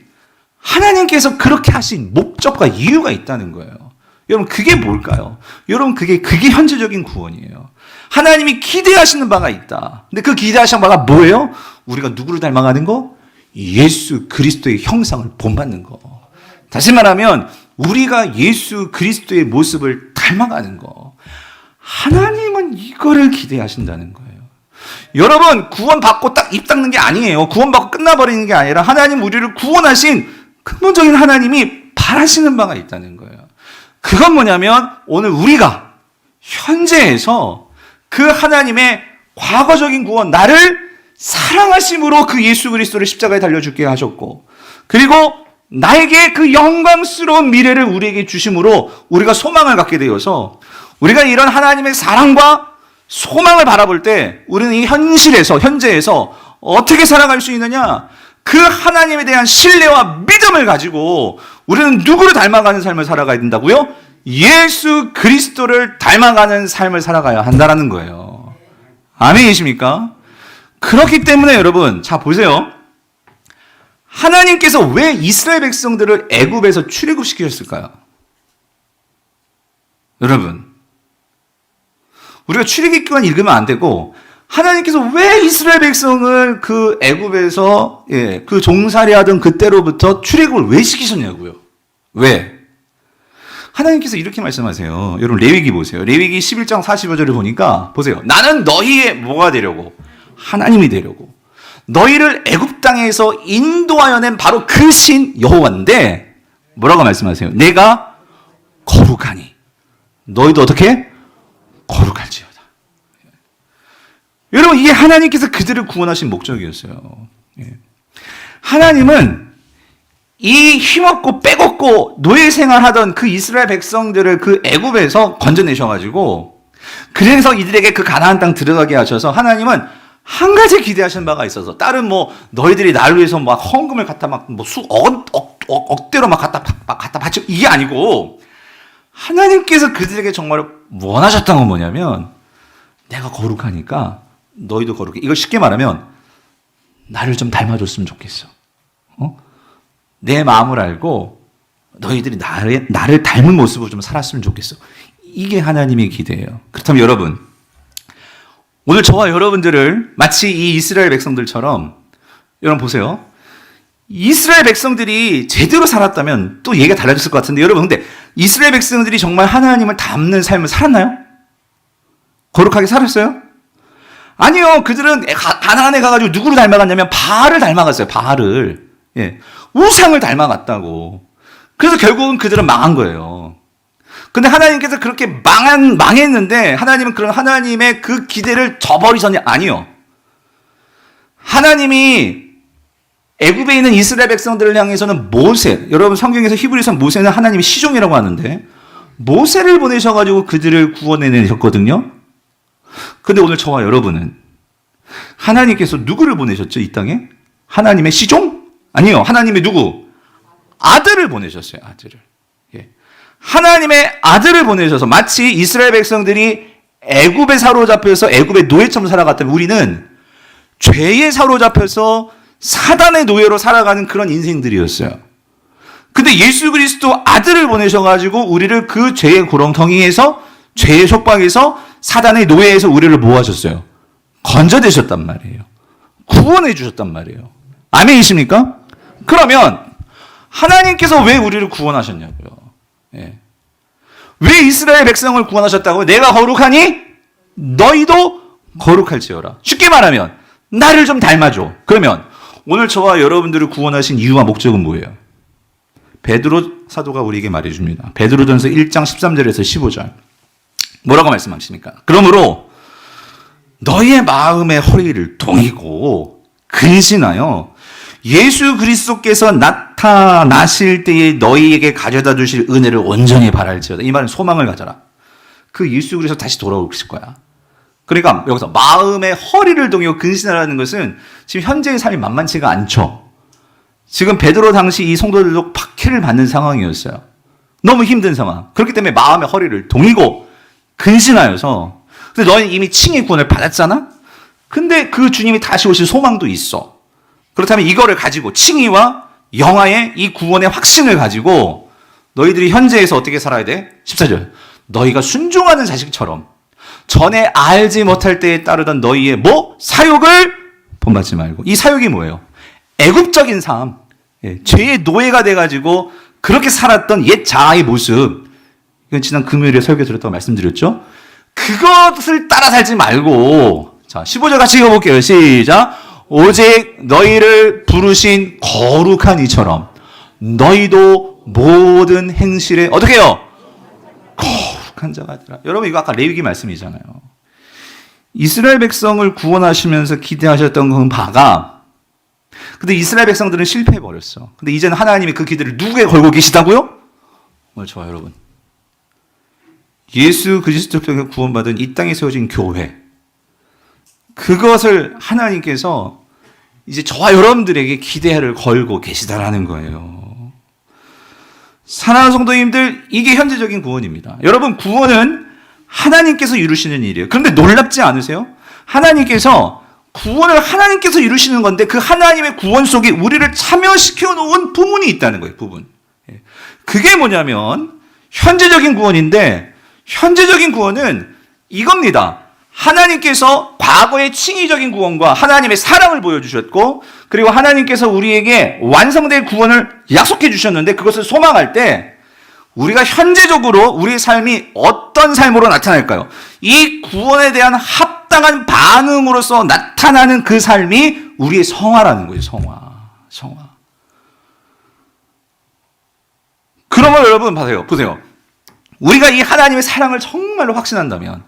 하나님께서 그렇게 하신 목적과 이유가 있다는 거예요. 여러분 그게 뭘까요? 여러분 그게 현재적인 구원이에요. 하나님이 기대하시는 바가 있다. 근데 그 기대하시는 바가 뭐예요? 우리가 누구를 닮아가는 거? 예수 그리스도의 형상을 본받는 거. 다시 말하면 우리가 예수 그리스도의 모습을 닮아가는 거. 하나님은 이거를 기대하신다는 거예요. 여러분 구원받고 딱 입 닦는 게 아니에요. 구원받고 끝나버리는 게 아니라 하나님 우리를 구원하신 근본적인 하나님이 바라시는 바가 있다는 거예요. 그건 뭐냐면 오늘 우리가 현재에서 그 하나님의 과거적인 구원, 나를 사랑하심으로 그 예수 그리스도를 십자가에 달려 죽게 하셨고, 그리고 나에게 그 영광스러운 미래를 우리에게 주심으로 우리가 소망을 갖게 되어서 우리가 이런 하나님의 사랑과 소망을 바라볼 때 우리는 이 현재에서 어떻게 살아갈 수 있느냐? 그 하나님에 대한 신뢰와 믿음을 가지고 우리는 누구를 닮아가는 삶을 살아가야 된다고요? 예수 그리스도를 닮아가는 삶을 살아가야 한다는 거예요. 아멘이십니까? 그렇기 때문에 여러분, 자 보세요. 하나님께서 왜 이스라엘 백성들을 애굽에서 출애굽시키셨을까요? 여러분, 우리가 출애굽기만 읽으면 안 되고 하나님께서 왜 이스라엘 백성을 그 애굽에서 그 종살이하던 그때로부터 출애굽을 왜 시키셨냐고요? 왜? 하나님께서 이렇게 말씀하세요. 여러분 레위기 보세요. 레위기 11장 45절을 보니까 보세요. 나는 너희의 뭐가 되려고? 하나님이 되려고. 너희를 애굽 땅에서 인도하여 낸 바로 그 신 여호와인데 뭐라고 말씀하세요? 내가 거룩하니 너희도 어떻게? 거룩할지어다. 여러분 이게 하나님께서 그들을 구원하신 목적이었어요. 하나님은 이 힘없고 빼곡고 노예 생활하던 그 이스라엘 백성들을 그 애굽에서 건져내셔가지고 그래서 이들에게 그 가나안 땅 들어가게 하셔서 하나님은 한 가지 기대하신 바가 있어서 다른 뭐 너희들이 나를 위해서 막 헌금을 갖다 막 뭐 억대로 막 갖다 바치고 이게 아니고 하나님께서 그들에게 정말 원하셨던 건 뭐냐면 내가 거룩하니까 너희도 거룩해. 이걸 쉽게 말하면 나를 좀 닮아줬으면 좋겠어. 내 마음을 알고 너희들이 나를 닮은 모습으로 좀 살았으면 좋겠어. 이게 하나님의 기대예요. 그렇다면 여러분, 오늘 저와 여러분들을 마치 이 이스라엘 백성들처럼 여러분 보세요. 이스라엘 백성들이 제대로 살았다면 또 얘기가 달라졌을 것 같은데 여러분 근데 이스라엘 백성들이 정말 하나님을 닮는 삶을 살았나요? 거룩하게 살았어요? 아니요. 그들은 가나안에 가가지고 누구를 닮아갔냐면 바알을 닮아갔어요. 바알을. 우상을 닮아갔다고. 그래서 결국은 그들은 망한 거예요. 근데 하나님께서 그렇게 망했는데 하나님은 그런 하나님의 그 기대를 저버리셨냐? 아니요. 하나님이 애굽에 있는 이스라엘 백성들을 향해서는 모세, 여러분 성경에서 히브리서 모세는 하나님의 시종이라고 하는데 모세를 보내셔가지고 그들을 구원해내셨거든요. 근데 오늘 저와 여러분은 하나님께서 누구를 보내셨죠? 이 땅에? 하나님의 시종? 아니요. 하나님의 누구? 아들을 보내셨어요. 아들을. 하나님의 아들을 보내셔서 마치 이스라엘 백성들이 애굽에 사로잡혀서 애굽의 노예처럼 살아갔다면 우리는 죄에 사로잡혀서 사단의 노예로 살아가는 그런 인생들이었어요. 근데 예수 그리스도 아들을 보내셔가지고 우리를 그 죄의 구렁텅이에서 죄의 속박에서 사단의 노예에서 우리를 모아줬어요. 건져내셨단 말이에요. 구원해 주셨단 말이에요. 아멘이십니까? 그러면 하나님께서 왜 우리를 구원하셨냐고요. 왜 이스라엘 백성을 구원하셨다고요? 내가 거룩하니 너희도 거룩할지어라. 쉽게 말하면 나를 좀 닮아줘. 그러면 오늘 저와 여러분들을 구원하신 이유와 목적은 뭐예요? 베드로 사도가 우리에게 말해줍니다. 베드로전서 1장 13절에서 15절. 뭐라고 말씀하십니까? 그러므로 너희의 마음의 허리를 동이고 근신하여 예수 그리스도께서 나타나실 때에 너희에게 가져다 주실 은혜를 온전히 바랄지어다. 이 말은 소망을 가져라. 그 예수 그리스도 다시 돌아오실 거야. 그러니까 여기서 마음의 허리를 동이고 근신하라는 것은 지금 현재의 삶이 만만치가 않죠. 지금 베드로 당시 이 성도들도 박해를 받는 상황이었어요. 너무 힘든 상황. 그렇기 때문에 마음의 허리를 동이고 근신하여서, 근데 너희는 이미 칭의 구원을 받았잖아? 근데 그 주님이 다시 오실 소망도 있어. 그렇다면 이거를 가지고 칭의와 영화의 이 구원의 확신을 가지고 너희들이 현재에서 어떻게 살아야 돼? 14절. 너희가 순종하는 자식처럼 전에 알지 못할 때에 따르던 너희의 뭐? 사욕을 본받지 말고. 이 사욕이 뭐예요? 애국적인 삶. 죄의 노예가 돼가지고 그렇게 살았던 옛 자아의 모습. 이건 지난 금요일에 설교 드렸다고 말씀드렸죠? 그것을 따라 살지 말고, 자, 15절 같이 읽어볼게요. 시작. 오직 너희를 부르신 거룩한 이처럼 너희도 모든 행실에 어떻게 해요? 거룩한 자가 되라. 여러분, 이거 아까 레위기 말씀이잖아요. 이스라엘 백성을 구원하시면서 기대하셨던 그 바가, 근데 이스라엘 백성들은 실패해버렸어. 근데 이제는 하나님이 그 기대를 누구에 걸고 계시다고요? 오늘 저와 여러분, 예수 그리스도께 구원받은 이 땅에 세워진 교회, 그것을 하나님께서 이제 저와 여러분들에게 기대를 걸고 계시다라는 거예요. 사랑하는 성도님들, 이게 현재적인 구원입니다. 여러분, 구원은 하나님께서 이루시는 일이에요. 그런데 놀랍지 않으세요? 하나님께서 구원을 하나님께서 이루시는 건데 그 하나님의 구원 속에 우리를 참여시켜 놓은 부분이 있다는 거예요. 부분. 그게 뭐냐면 현재적인 구원인데, 현재적인 구원은 이겁니다. 하나님께서 과거의 칭의적인 구원과 하나님의 사랑을 보여주셨고, 그리고 하나님께서 우리에게 완성될 구원을 약속해 주셨는데, 그것을 소망할 때 우리가 현재적으로 우리의 삶이 어떤 삶으로 나타날까요? 이 구원에 대한 합당한 반응으로서 나타나는 그 삶이 우리의 성화라는 거예요. 성화. 그러면 여러분 보세요. 우리가 이 하나님의 사랑을 정말로 확신한다면,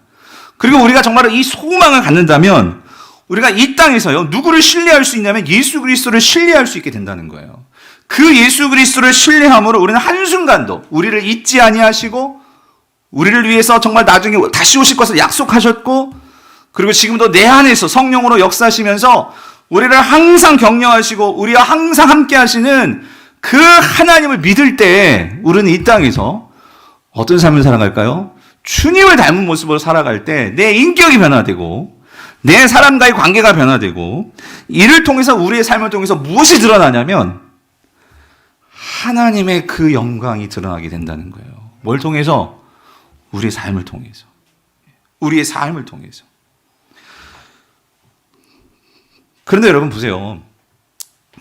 그리고 우리가 정말로 이 소망을 갖는다면, 우리가 이 땅에서요, 누구를 신뢰할 수 있냐면 예수 그리스도를 신뢰할 수 있게 된다는 거예요. 그 예수 그리스도를 신뢰함으로 우리는 한순간도 우리를 잊지 아니하시고, 우리를 위해서 정말 나중에 다시 오실 것을 약속하셨고, 그리고 지금도 내 안에서 성령으로 역사하시면서 우리를 항상 격려하시고 우리와 항상 함께 하시는 그 하나님을 믿을 때 우리는 이 땅에서 어떤 삶을 살아갈까요? 주님을 닮은 모습으로 살아갈 때 내 인격이 변화되고 내 사람과의 관계가 변화되고, 이를 통해서 우리의 삶을 통해서 무엇이 드러나냐면 하나님의 그 영광이 드러나게 된다는 거예요. 뭘 통해서? 우리의 삶을 통해서. 우리의 삶을 통해서. 그런데 여러분 보세요.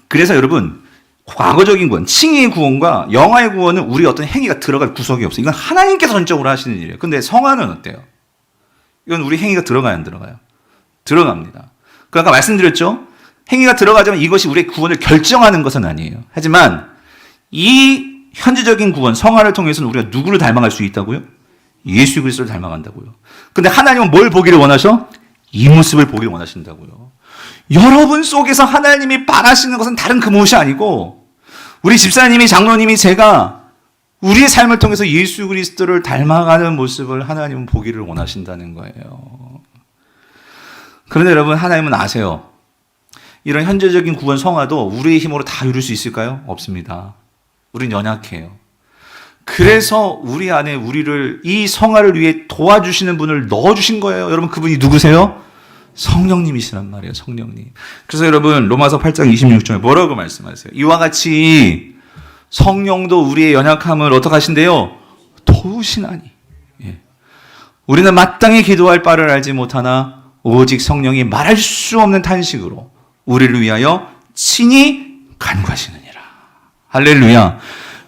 그래서 여러분, 과거적인 구원, 칭의의 구원과 영화의 구원은 우리 어떤 행위가 들어갈 구석이 없어요. 이건 하나님께서 전적으로 하시는 일이에요. 근데 성화는 어때요? 이건 우리 행위가 들어가요, 안 들어가요? 들어갑니다. 아까 말씀드렸죠? 행위가 들어가자면 이것이 우리의 구원을 결정하는 것은 아니에요. 하지만 이 현재적인 구원, 성화를 통해서는 우리가 누구를 닮아갈 수 있다고요? 예수 그리스도를 닮아간다고요. 근데 하나님은 뭘 보기를 원하셔? 이 모습을 보기를 원하신다고요. 여러분 속에서 하나님이 바라시는 것은 다른 그 무엇이 아니고, 우리 집사님이, 장로님이, 제가 우리의 삶을 통해서 예수 그리스도를 닮아가는 모습을 하나님은 보기를 원하신다는 거예요. 그런데 여러분, 하나님은 아세요. 이런 현재적인 구원, 성화도 우리의 힘으로 다 이룰 수 있을까요? 없습니다. 우린 연약해요. 그래서 우리 안에 우리를 이 성화를 위해 도와주시는 분을 넣어주신 거예요. 여러분, 그분이 누구세요? 성령님이시란 말이에요. 성령님. 그래서 여러분, 로마서 8장 26절에 뭐라고 말씀하세요? 이와 같이 성령도 우리의 연약함을 어떻게 하신대요? 도우시나니. 예. 우리는 마땅히 기도할 바를 알지 못하나 오직 성령이 말할 수 없는 탄식으로 우리를 위하여 친히 간구하시느니라. 할렐루야.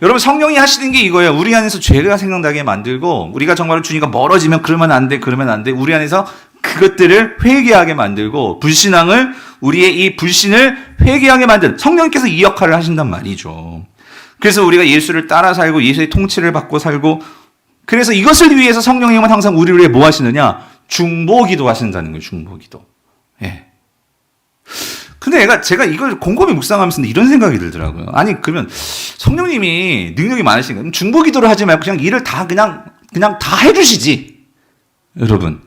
여러분, 성령이 하시는 게 이거예요. 우리 안에서 죄가 생각나게 만들고, 우리가 정말 주님과 멀어지면 그러면 안 돼. 우리 안에서 그것들을 회개하게 만들고 우리의 이 불신을 회개하게 만드는 성령께서 이 역할을 하신단 말이죠. 그래서 우리가 예수를 따라 살고 예수의 통치를 받고 살고, 그래서 이것을 위해서 성령님은 항상 우리를 위해 뭐 하시느냐? 중보기도 하신다는 거예요. 중보기도. 예. 근데 제가 이걸 곰곰이 묵상하면서 이런 생각이 들더라고요. 아니, 그러면 성령님이 능력이 많으시니까 중보기도를 하지 말고 그냥 일을 다 그냥 다 해주시지. 여러분.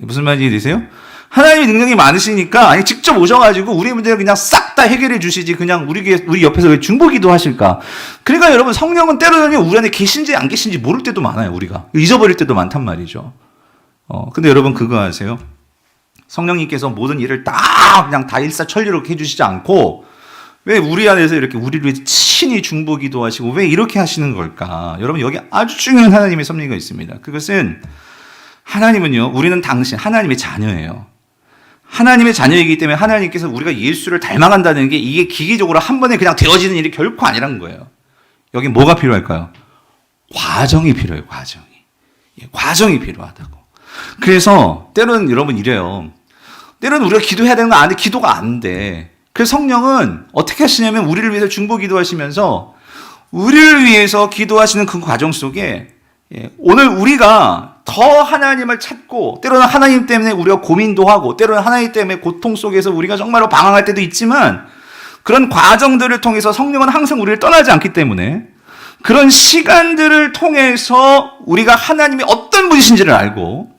무슨 말인지 되세요? 하나님이 능력이 많으시니까 아니 직접 오셔가지고 우리 문제를 그냥 싹 다 해결해 주시지 그냥 우리 옆에서 왜 중보기도 하실까? 그러니까 여러분 성령은 때로는 우리 안에 계신지 안 계신지 모를 때도 많아요. 우리가 잊어버릴 때도 많단 말이죠. 근데 여러분 그거 아세요? 성령님께서 모든 일을 그냥 다 일사천리로 해주시지 않고 왜 우리 안에서 이렇게 우리를 위해 친히 중보기도 하시고 왜 이렇게 하시는 걸까? 여러분 여기 아주 중요한 하나님의 섭리가 있습니다. 그것은 하나님은요, 우리는 하나님의 자녀예요. 하나님의 자녀이기 때문에 하나님께서 우리가 예수를 닮아간다는 게 이게 기계적으로 한 번에 그냥 되어지는 일이 결코 아니란 거예요. 여기 뭐가 필요할까요? 과정이 필요해요, 과정이. 과정이 필요하다고. 그래서 때로는 여러분 이래요. 때로는 우리가 기도해야 되는 거 아는데 기도가 안 돼. 그래서 성령은 어떻게 하시냐면 우리를 위해서 중보 기도하시면서 우리를 위해서 기도하시는 그 과정 속에 오늘 우리가 더 하나님을 찾고 때로는 하나님 때문에 우리가 고민도 하고 때로는 하나님 때문에 고통 속에서 우리가 정말로 방황할 때도 있지만 그런 과정들을 통해서 성령은 항상 우리를 떠나지 않기 때문에 그런 시간들을 통해서 우리가 하나님이 어떤 분이신지를 알고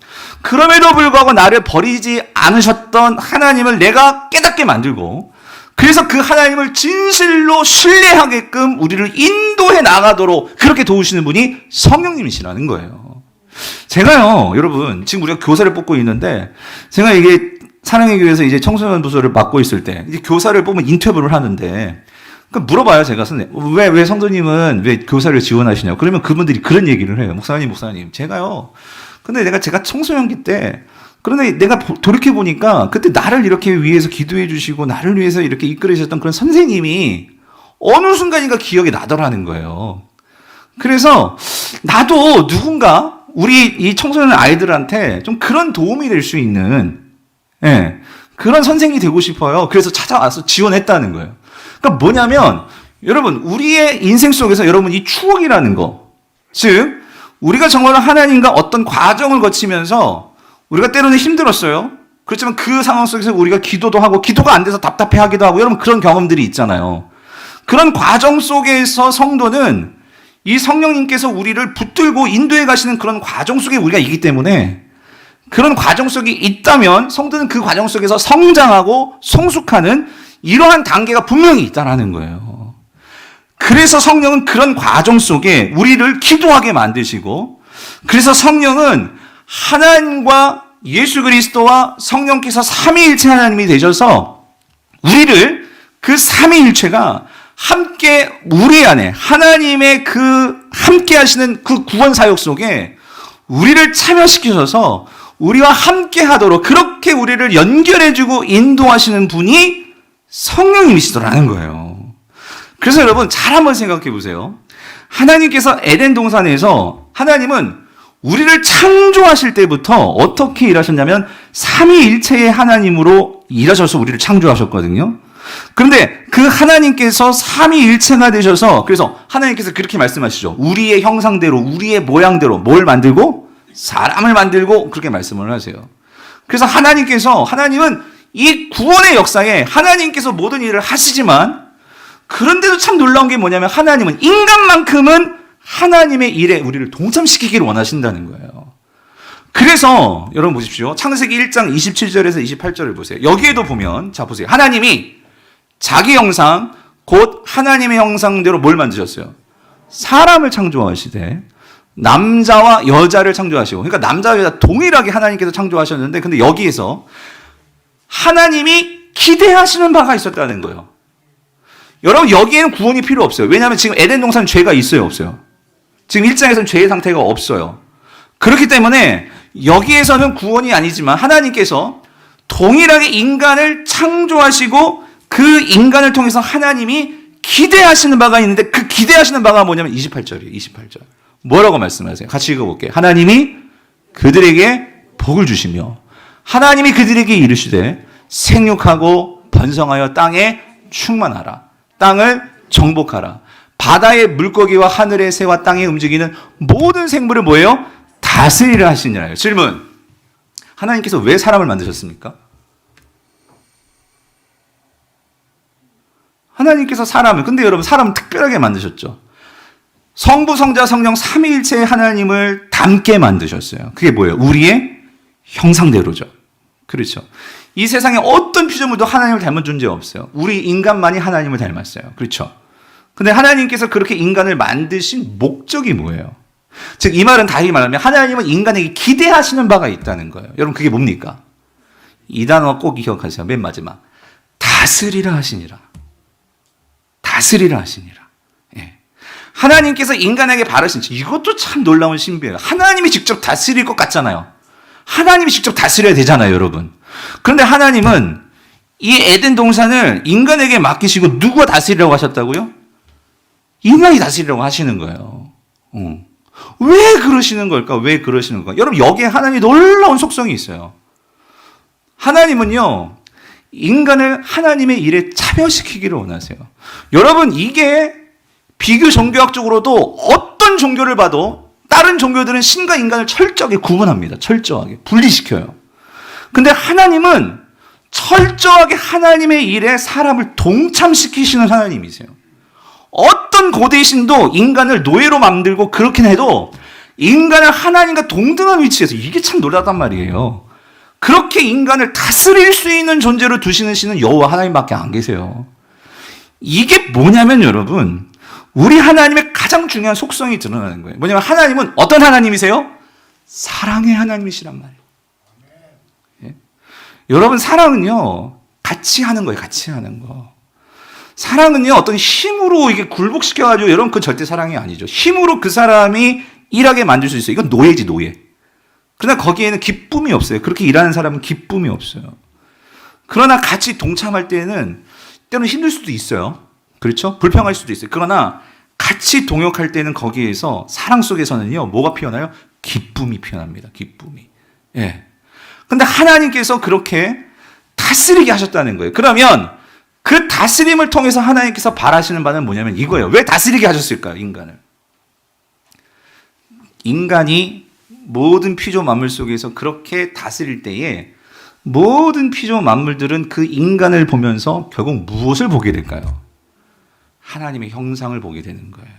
그럼에도 불구하고 나를 버리지 않으셨던 하나님을 내가 깨닫게 만들고 그래서 그 하나님을 진실로 신뢰하게끔 우리를 인도해 나가도록 그렇게 도우시는 분이 성령님이시라는 거예요. 제가요, 여러분, 지금 우리가 교사를 뽑고 있는데, 제가 이게 사랑의 교회에서 이제 청소년 부서를 맡고 있을 때, 이제 교사를 뽑으면 인터뷰를 하는데, 물어봐요, 제가. 왜 성도님은 왜 교사를 지원하시냐고. 그러면 그분들이 그런 얘기를 해요. 목사님, 제가요. 근데 제가 청소년기 때, 그런데 내가 돌이켜보니까, 그때 나를 이렇게 위해서 기도해 주시고, 나를 위해서 이렇게 이끌으셨던 그런 선생님이, 어느 순간인가 기억이 나더라는 거예요. 그래서, 나도 누군가, 우리 이 청소년 아이들한테 좀 그런 도움이 될 수 있는, 그런 선생님이 되고 싶어요. 그래서 찾아와서 지원했다는 거예요. 그러니까 뭐냐면, 여러분, 우리의 인생 속에서 여러분 이 추억이라는 거, 즉, 우리가 정말 하나님과 어떤 과정을 거치면서 우리가 때로는 힘들었어요. 그렇지만 그 상황 속에서 우리가 기도도 하고 기도가 안 돼서 답답해 하기도 하고 여러분 그런 경험들이 있잖아요. 그런 과정 속에서 성도는 이 성령님께서 우리를 붙들고 인도해 가시는 그런 과정 속에 우리가 있기 때문에 그런 과정 속에 있다면 성도는 그 과정 속에서 성장하고 성숙하는 이러한 단계가 분명히 있다는 거예요. 그래서 성령은 그런 과정 속에 우리를 기도하게 만드시고 그래서 성령은 하나님과 예수 그리스도와 성령께서 삼위일체 하나님이 되셔서 우리를 그 삼위일체가 함께 우리 안에 하나님의 그 함께 하시는 그 구원 사역 속에 우리를 참여시키셔서 우리와 함께 하도록 그렇게 우리를 연결해주고 인도하시는 분이 성령님이시더라는 거예요. 그래서 여러분 잘 한번 생각해 보세요. 하나님께서 에덴 동산에서 하나님은 우리를 창조하실 때부터 어떻게 일하셨냐면 삼위일체의 하나님으로 일하셔서 우리를 창조하셨거든요. 그런데 그 하나님께서 삼위일체가 되셔서 그래서 하나님께서 그렇게 말씀하시죠. 우리의 형상대로 우리의 모양대로 뭘 만들고? 사람을 만들고 그렇게 말씀을 하세요. 그래서 하나님은 이 구원의 역사에 하나님께서 모든 일을 하시지만 그런데도 참 놀라운 게 뭐냐면 하나님은 인간만큼은 하나님의 일에 우리를 동참시키기를 원하신다는 거예요. 그래서 여러분 보십시오. 창세기 1장 27절에서 28절을 보세요. 여기에도 보면 자 보세요. 하나님이 자기 형상 곧 하나님의 형상대로 뭘 만드셨어요? 사람을 창조하시되 남자와 여자를 창조하시고 그러니까 남자와 여자 동일하게 하나님께서 창조하셨는데 근데 여기에서 하나님이 기대하시는 바가 있었다는 거예요. 여러분 여기에는 구원이 필요 없어요. 왜냐하면 지금 에덴 동산은 죄가 있어요 없어요? 지금 1장에서는 죄의 상태가 없어요. 그렇기 때문에 여기에서는 구원이 아니지만 하나님께서 동일하게 인간을 창조하시고 그 인간을 통해서 하나님이 기대하시는 바가 있는데 그 기대하시는 바가 뭐냐면 28절이에요. 28절. 뭐라고 말씀하세요? 같이 읽어볼게요. 하나님이 그들에게 복을 주시며 하나님이 그들에게 이르시되 생육하고 번성하여 땅에 충만하라. 땅을 정복하라. 바다의 물고기와 하늘의 새와 땅에 움직이는 모든 생물을 뭐예요? 다스리라 하시니라요. 질문. 하나님께서 왜 사람을 만드셨습니까? 하나님께서 사람을, 근데 여러분 사람을 특별하게 만드셨죠. 성부, 성자, 성령 삼위일체의 하나님을 닮게 만드셨어요. 그게 뭐예요? 우리의 형상대로죠. 그렇죠. 이 세상에 어떤 피조물도 하나님을 닮은 존재가 없어요. 우리 인간만이 하나님을 닮았어요. 그렇죠. 근데 하나님께서 그렇게 인간을 만드신 목적이 뭐예요? 즉, 이 말은 다시 말하면 하나님은 인간에게 기대하시는 바가 있다는 거예요. 여러분, 그게 뭡니까? 이 단어 꼭 기억하세요. 맨 마지막. 다스리라 하시니라. 다스리라 하시니라. 예. 하나님께서 인간에게 바라신, 이것도 참 놀라운 신비예요. 하나님이 직접 다스릴 것 같잖아요. 하나님이 직접 다스려야 되잖아요, 여러분. 그런데 하나님은 이 에덴 동산을 인간에게 맡기시고 누가 다스리라고 하셨다고요? 인간이 다스리라고 하시는 거예요. 왜 그러시는 걸까? 왜 그러시는 걸까? 여러분, 여기에 하나님이 놀라운 속성이 있어요. 하나님은요, 인간을 하나님의 일에 참여시키기를 원하세요. 여러분, 이게 비교 종교학적으로도 어떤 종교를 봐도 다른 종교들은 신과 인간을 철저하게 구분합니다. 철저하게. 분리시켜요. 근데 하나님은 철저하게 하나님의 일에 사람을 동참시키시는 하나님이세요. 어떤 고대 신도 인간을 노예로 만들고 그렇긴 해도 인간을 하나님과 동등한 위치에서, 이게 참 놀랍단 말이에요. 그렇게 인간을 다스릴 수 있는 존재로 두시는 신은 여호와 하나님밖에 안 계세요. 이게 뭐냐면 여러분, 우리 하나님의 가장 중요한 속성이 드러나는 거예요. 뭐냐면 하나님은 어떤 하나님이세요? 사랑의 하나님이시란 말이에요. 예? 여러분, 사랑은요, 같이 하는 거예요. 같이 하는 거. 사랑은요, 어떤 힘으로 이게 굴복시켜가지고, 여러분, 그건 절대 사랑이 아니죠. 힘으로 그 사람이 일하게 만들 수 있어요. 이건 노예지, 노예. 그러나 거기에는 기쁨이 없어요. 그렇게 일하는 사람은 기쁨이 없어요. 그러나 같이 동참할 때는 때로는 힘들 수도 있어요. 그렇죠? 불평할 수도 있어요. 그러나 같이 동역할 때는 거기에서 사랑 속에서는요, 뭐가 피어나요? 기쁨이 피어납니다. 기쁨이. 예. 근데 하나님께서 그렇게 다스리게 하셨다는 거예요. 그러면 그 다스림을 통해서 하나님께서 바라시는 바는 뭐냐면 이거예요. 왜 다스리게 하셨을까요? 인간을. 인간이 모든 피조 만물 속에서 그렇게 다스릴 때에 모든 피조 만물들은 그 인간을 보면서 결국 무엇을 보게 될까요? 하나님의 형상을 보게 되는 거예요.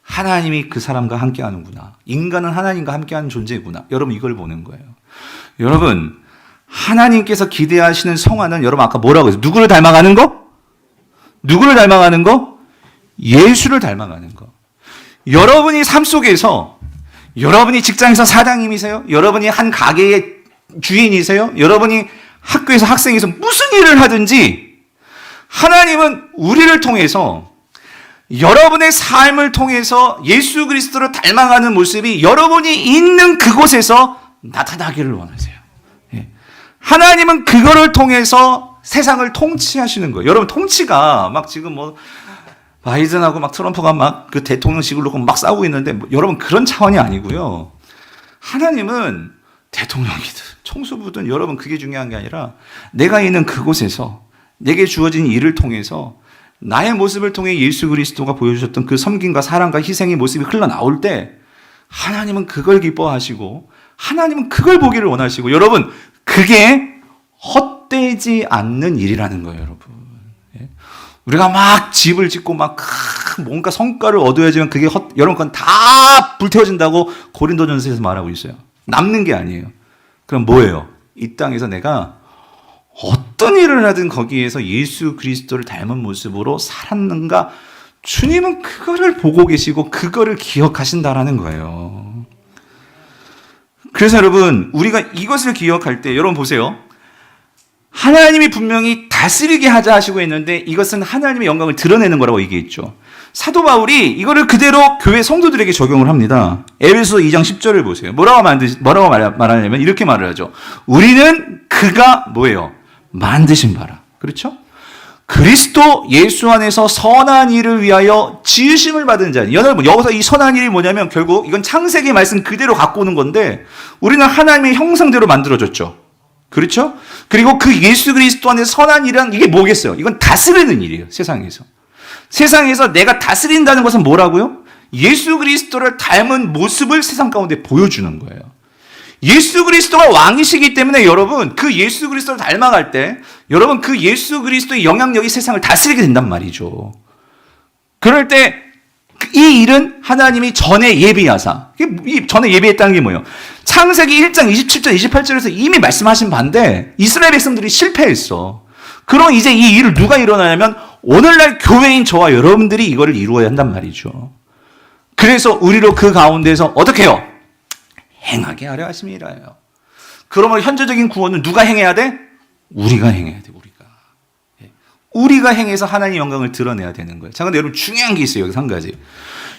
하나님이 그 사람과 함께하는구나. 인간은 하나님과 함께하는 존재구나. 여러분, 이걸 보는 거예요. 여러분, 하나님께서 기대하시는 성화는 여러분 아까 뭐라고 했어요? 누구를 닮아가는 거? 누구를 닮아가는 거? 예수를 닮아가는 거. 여러분이 삶 속에서, 여러분이 직장에서 사장님이세요? 여러분이 한 가게의 주인이세요? 여러분이 학교에서 학생에서 무슨 일을 하든지 하나님은 우리를 통해서, 여러분의 삶을 통해서 예수 그리스도를 닮아가는 모습이 여러분이 있는 그곳에서 나타나기를 원하세요. 예. 하나님은 그거를 통해서 세상을 통치하시는 거예요. 여러분, 통치가 막 지금 뭐 바이든하고 막 트럼프가 막 그 대통령직을 놓고 막 싸우고 있는데, 여러분 그런 차원이 아니고요. 하나님은 대통령이든 총수부든 여러분 그게 중요한 게 아니라 내가 있는 그곳에서 내게 주어진 일을 통해서 나의 모습을 통해 예수 그리스도가 보여주셨던 그 섬김과 사랑과 희생의 모습이 흘러나올 때 하나님은 그걸 기뻐하시고 하나님은 그걸 보기를 원하시고, 여러분 그게 헛되지 않는 일이라는 거예요. 여러분, 예? 우리가 막 집을 짓고 막 뭔가 성과를 얻어야지만 그게 여러분 그건 다 불태워진다고 고린도전서에서 말하고 있어요. 남는 게 아니에요. 그럼 뭐예요? 이 땅에서 내가 어떤 일을 하든 거기에서 예수 그리스도를 닮은 모습으로 살았는가, 주님은 그거를 보고 계시고 그거를 기억하신다라는 거예요. 그래서 여러분, 우리가 이것을 기억할 때 여러분 보세요. 하나님이 분명히 다스리게 하자 하시고 했는데 이것은 하나님의 영광을 드러내는 거라고 얘기했죠. 사도 바울이 이거를 그대로 교회 성도들에게 적용을 합니다. 에베소 2장 10절을 보세요. 뭐라고 말하냐면 이렇게 말을 하죠. 우리는 그가 뭐예요? 만드신 바라. 그렇죠? 그리스도 예수 안에서 선한 일을 위하여 지으심을 받은 자니. 여러분, 여기서 이 선한 일이 뭐냐면 결국 이건 창세기 말씀 그대로 갖고 오는 건데, 우리는 하나님의 형상대로 만들어졌죠. 그렇죠? 그리고 그 예수 그리스도 안에 선한 일이란 이게 뭐겠어요? 이건 다스리는 일이에요. 세상에서. 세상에서 내가 다스린다는 것은 뭐라고요? 예수 그리스도를 닮은 모습을 세상 가운데 보여주는 거예요. 예수 그리스도가 왕이시기 때문에 여러분 그 예수 그리스도를 닮아갈 때 여러분 그 예수 그리스도의 영향력이 세상을 다스리게 된단 말이죠. 그럴 때 이 일은 하나님이 전에 예비하사, 전에 예비했다는 게 뭐예요? 창세기 1장 27절 28절에서 이미 말씀하신 바인데 이스라엘 백성들이 실패했어. 그럼 이제 이 일을 누가 일어나냐면 오늘날 교회인 저와 여러분들이 이거를 이루어야 한단 말이죠. 그래서 우리로 그 가운데서 어떻게 해요? 행하게 하려 하심이라요. 그러면 현재적인 구원은 누가 행해야 돼? 우리가 행해야 돼. 우리가 행해서 하나님의 영광을 드러내야 되는 거예요. 자, 근데 여러분 중요한 게 있어요. 여기서 한 가지.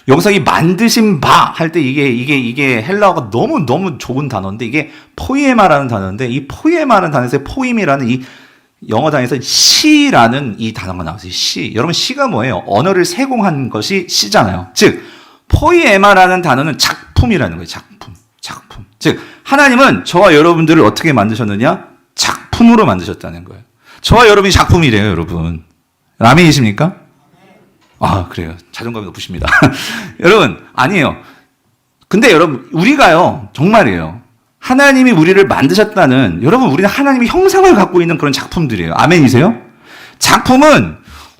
여기서 이 만드신 바 할 때 이게 헬라어가 너무 좁은 단어인데 이게 포이에마라는 단어인데 이 포이에마라는 단어에서 포임이라는 이 영어 단어에서 시라는 이 단어가 나왔어요. 시. 여러분 시가 뭐예요? 언어를 세공한 것이 시잖아요. 즉 포이에마라는 단어는 작품이라는 거예요. 작품. 즉 하나님은 저와 여러분들을 어떻게 만드셨느냐? 작품으로 만드셨다는 거예요. 저와 여러분이 작품이래요, 여러분. 아멘이십니까? 아, 그래요. 자존감이 높으십니다. 여러분, 아니에요. 근데 여러분, 우리가요, 정말이에요. 하나님이 우리를 만드셨다는, 여러분, 우리는 하나님의 형상을 갖고 있는 그런 작품들이에요. 아멘이세요? 작품은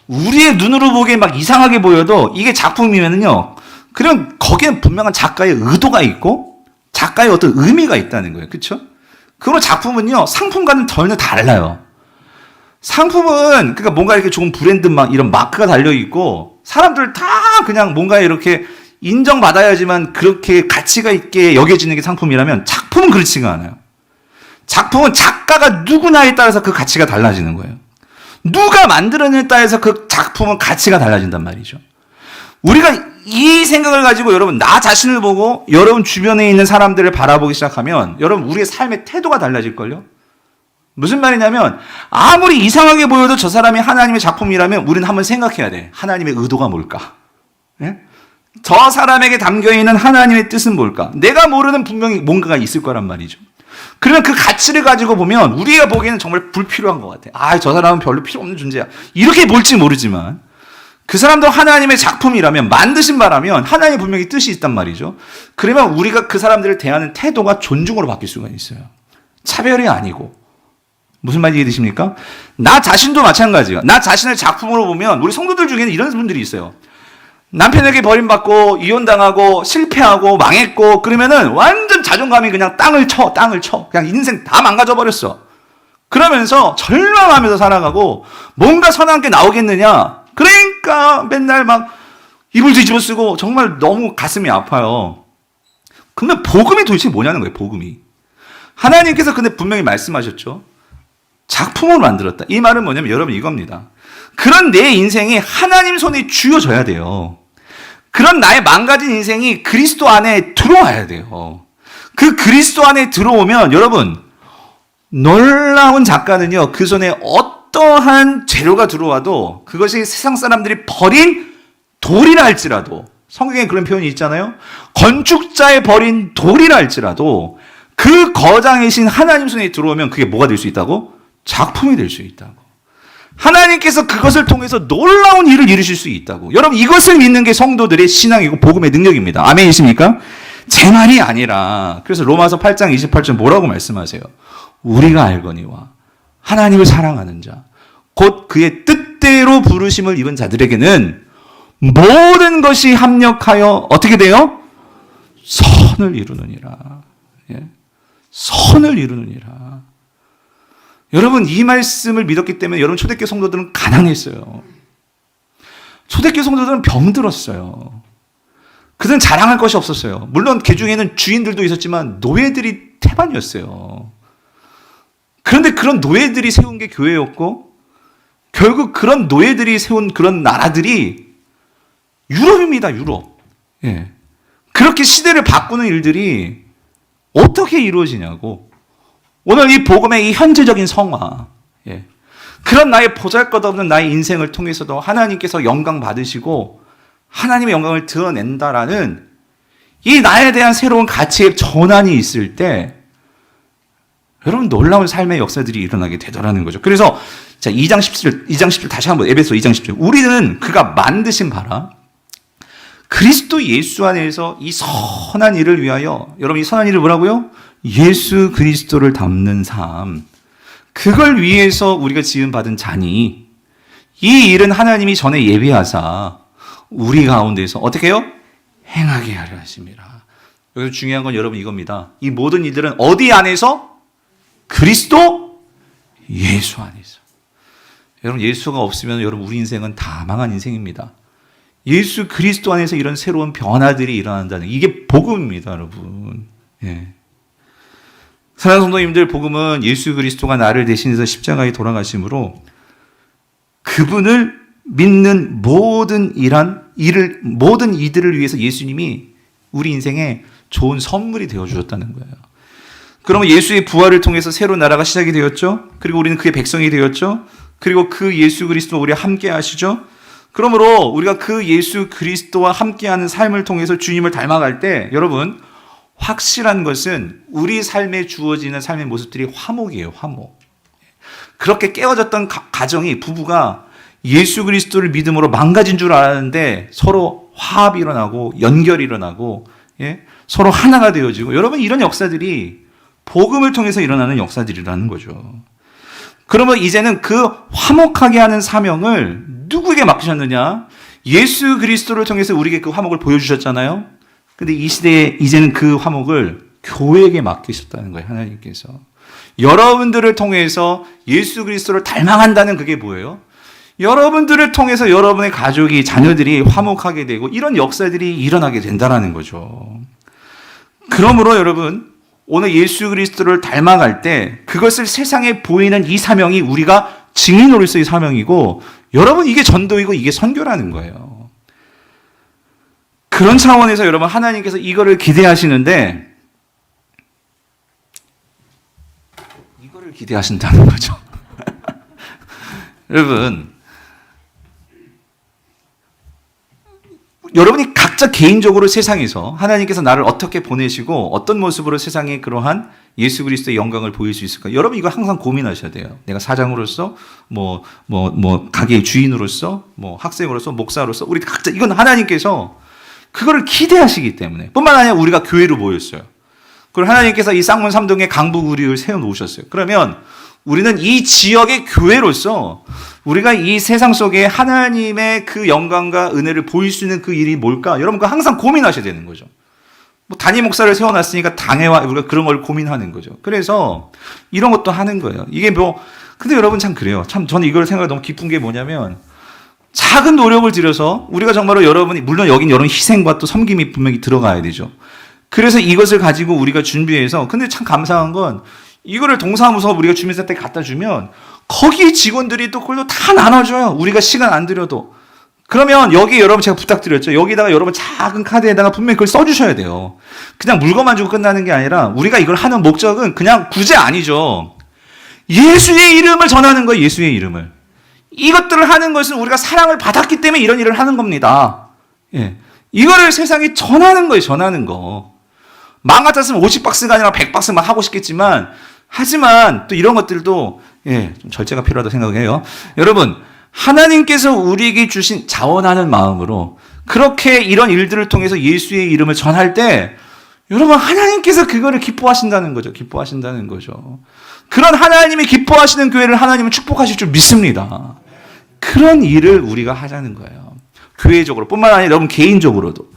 우리의 눈으로 보기에 막 이상하게 보여도 이게 작품이면은요, 그럼 거기에 분명한 작가의 의도가 있고, 작가의 어떤 의미가 있다는 거예요. 그쵸? 그리고 작품은요, 상품과는 전혀 달라요. 상품은 그러니까 뭔가 이렇게 좋은 브랜드 막 이런 마크가 달려 있고 사람들 다 그냥 뭔가 이렇게 인정받아야지만 그렇게 가치가 있게 여겨지는 게 상품이라면 작품은 그렇지가 않아요. 작품은 작가가 누구냐에 따라서 그 가치가 달라지는 거예요. 누가 만들었냐에 따라서 그 작품은 가치가 달라진단 말이죠. 우리가 이 생각을 가지고 여러분 나 자신을 보고 여러분 주변에 있는 사람들을 바라보기 시작하면 여러분 우리의 삶의 태도가 달라질걸요. 무슨 말이냐면 아무리 이상하게 보여도 저 사람이 하나님의 작품이라면 우리는 한번 생각해야 돼. 하나님의 의도가 뭘까? 예? 저 사람에게 담겨있는 하나님의 뜻은 뭘까? 내가 모르는 분명히 뭔가가 있을 거란 말이죠. 그러면 그 가치를 가지고 보면 우리가 보기에는 정말 불필요한 것 같아. 아, 저 사람은 별로 필요 없는 존재야. 이렇게 볼지 모르지만 그 사람도 하나님의 작품이라면 만드신 바라면 하나님의 분명히 뜻이 있단 말이죠. 그러면 우리가 그 사람들을 대하는 태도가 존중으로 바뀔 수가 있어요. 차별이 아니고. 무슨 말인지 이해되십니까? 나 자신도 마찬가지예요. 나 자신을 작품으로 보면 우리 성도들 중에는 이런 분들이 있어요. 남편에게 버림받고 이혼당하고 실패하고 망했고 그러면은 완전 자존감이 그냥 땅을 쳐. 그냥 인생 다 망가져 버렸어. 그러면서 절망하면서 살아가고 뭔가 선한 게 나오겠느냐? 그러니까 맨날 막 이불 뒤집어 쓰고 정말 너무 가슴이 아파요. 근데 복음이 도대체 뭐냐는 거예요, 복음이. 하나님께서 근데 분명히 말씀하셨죠. 작품으로 만들었다. 이 말은 뭐냐면 여러분 이겁니다. 그런 내 인생이 하나님 손에 쥐어져야 돼요. 그런 나의 망가진 인생이 그리스도 안에 들어와야 돼요. 그 그리스도 안에 들어오면 여러분 놀라운 작가는요. 그 손에 어떠한 재료가 들어와도 그것이 세상 사람들이 버린 돌이라 할지라도 성경에 그런 표현이 있잖아요. 건축자의 버린 돌이라 할지라도 그 거장이신 하나님 손에 들어오면 그게 뭐가 될 수 있다고? 작품이 될 수 있다고. 하나님께서 그것을 통해서 놀라운 일을 이루실 수 있다고. 여러분 이것을 믿는 게 성도들의 신앙이고 복음의 능력입니다. 아멘이십니까? 제 말이 아니라 그래서 로마서 8장 28절 뭐라고 말씀하세요? 우리가 알거니와 하나님을 사랑하는 자 곧 그의 뜻대로 부르심을 입은 자들에게는 모든 것이 합력하여 어떻게 돼요? 선을 이루느니라. 예? 선을 이루느니라. 여러분 이 말씀을 믿었기 때문에 여러분 초대교회 성도들은 가난했어요. 초대교회 성도들은 병들었어요. 그들은 자랑할 것이 없었어요. 물론 그 중에는 주인들도 있었지만 노예들이 태반이었어요. 그런데 그런 노예들이 세운 게 교회였고 결국 그런 노예들이 세운 그런 나라들이 유럽입니다. 유럽. 예. 그렇게 시대를 바꾸는 일들이 어떻게 이루어지냐고. 오늘 이 복음의 이 현재적인 성화, 예. 그런 나의 보잘것없는 나의 인생을 통해서도 하나님께서 영광 받으시고 하나님의 영광을 드러낸다라는 이 나에 대한 새로운 가치의 전환이 있을 때 여러분 놀라운 삶의 역사들이 일어나게 되더라는 거죠. 그래서 자, 2장 17절 다시 한번 에베소 2장 10절. 우리는 그가 만드신 바라 그리스도 예수 안에서 이 선한 일을 위하여, 여러분 이 선한 일을 뭐라고요? 예수 그리스도를 닮는 삶. 그걸 위해서 우리가 지음 받은 자니 이 일은 하나님이 전에 예비하사 우리 가운데서 어떻게 해요? 행하게 하려 하심이라. 여기서 중요한 건 여러분 이겁니다. 이 모든 일들은 어디 안에서? 그리스도 예수 안에서. 여러분 예수가 없으면 여러분 우리 인생은 다 망한 인생입니다. 예수 그리스도 안에서 이런 새로운 변화들이 일어난다는 이게 복음입니다, 여러분. 예. 사랑하는 성도님들, 복음은 예수 그리스도가 나를 대신해서 십자가에 돌아가심으로 그분을 믿는 모든 이들을 위해서 예수님이 우리 인생에 좋은 선물이 되어 주셨다는 거예요. 그러면 예수의 부활을 통해서 새로운 나라가 시작이 되었죠. 그리고 우리는 그의 백성이 되었죠. 그리고 그 예수 그리스도와 우리와 함께 하시죠. 그러므로 우리가 그 예수 그리스도와 함께하는 삶을 통해서 주님을 닮아갈 때 여러분 확실한 것은 우리 삶에 주어지는 삶의 모습들이 화목이에요. 화목. 그렇게 깨어졌던 가정이, 부부가 예수 그리스도를 믿음으로 망가진 줄 알았는데 서로 화합이 일어나고 연결이 일어나고, 예? 서로 하나가 되어지고, 여러분 이런 역사들이 복음을 통해서 일어나는 역사들이라는 거죠. 그러면 이제는 그 화목하게 하는 사명을 누구에게 맡기셨느냐? 예수 그리스도를 통해서 우리에게 그 화목을 보여주셨잖아요. 근데 이 시대에 이제는 그 화목을 교회에게 맡기셨다는 거예요, 하나님께서. 여러분들을 통해서 예수 그리스도를 닮아간다는 그게 뭐예요? 여러분들을 통해서 여러분의 가족이, 자녀들이 화목하게 되고 이런 역사들이 일어나게 된다는 거죠. 그러므로 여러분, 오늘 예수 그리스도를 닮아갈 때 그것을 세상에 보이는 이 사명이 우리가 증인으로서의 사명이고, 여러분 이게 전도이고 이게 선교라는 거예요. 그런 차원에서 여러분 하나님께서 이거를 기대하시는데, 이거를 기대하신다는 거죠. 여러분이 각자 개인적으로 세상에서 하나님께서 나를 어떻게 보내시고 어떤 모습으로 세상에 그러한 예수 그리스도의 영광을 보일 수 있을까? 여러분 이거 항상 고민하셔야 돼요. 내가 사장으로서, 가게의 주인으로서, 학생으로서, 목사로서, 우리 각자 이건 하나님께서 그거를 기대하시기 때문에, 뿐만 아니라 우리가 교회로 모였어요. 그리고 하나님께서 이 쌍문 삼동에 강북우리를 세워놓으셨어요. 그러면 우리는 이 지역의 교회로서 우리가 이 세상 속에 하나님의 그 영광과 은혜를 보일 수 있는 그 일이 뭘까? 여러분 그 항상 고민하셔야 되는 거죠. 담임 목사를 세워놨으니까 당회와 우리가 그런 걸 고민하는 거죠. 그래서 이런 것도 하는 거예요. 이게 근데 여러분 참 그래요. 참 저는 이걸 생각이 너무 기쁜 게 뭐냐면, 작은 노력을 들여서 우리가 정말로 여러분이, 물론 여긴 여러분 희생과 또 섬김이 분명히 들어가야 되죠. 그래서 이것을 가지고 우리가 준비해서, 근데 참 감사한 건 이거를 동사무소 우리가 주민센터에 갖다 주면 거기 직원들이 또 그걸로 다 나눠줘요. 우리가 시간 안 들여도. 그러면 여기 여러분 제가 부탁드렸죠. 여기다가 여러분 작은 카드에다가 분명히 그걸 써주셔야 돼요. 그냥 물건만 주고 끝나는 게 아니라 우리가 이걸 하는 목적은 그냥 구제 아니죠. 예수의 이름을 전하는 거예요. 예수의 이름을. 이것들을 하는 것은 우리가 사랑을 받았기 때문에 이런 일을 하는 겁니다. 예. 이거를 세상에 전하는 거예요. 전하는 거. 마음 같았으면 50박스가 아니라 100박스만 하고 싶겠지만, 하지만 또 이런 것들도 좀 절제가 필요하다고 생각해요. 여러분, 하나님께서 우리에게 주신 자원하는 마음으로 그렇게 이런 일들을 통해서 예수의 이름을 전할 때, 여러분 하나님께서 그거를 기뻐하신다는 거죠. 기뻐하신다는 거죠. 그런 하나님이 기뻐하시는 교회를 하나님은 축복하실 줄 믿습니다. 그런 일을 우리가 하자는 거예요. 교회적으로 뿐만 아니라 여러분 개인적으로도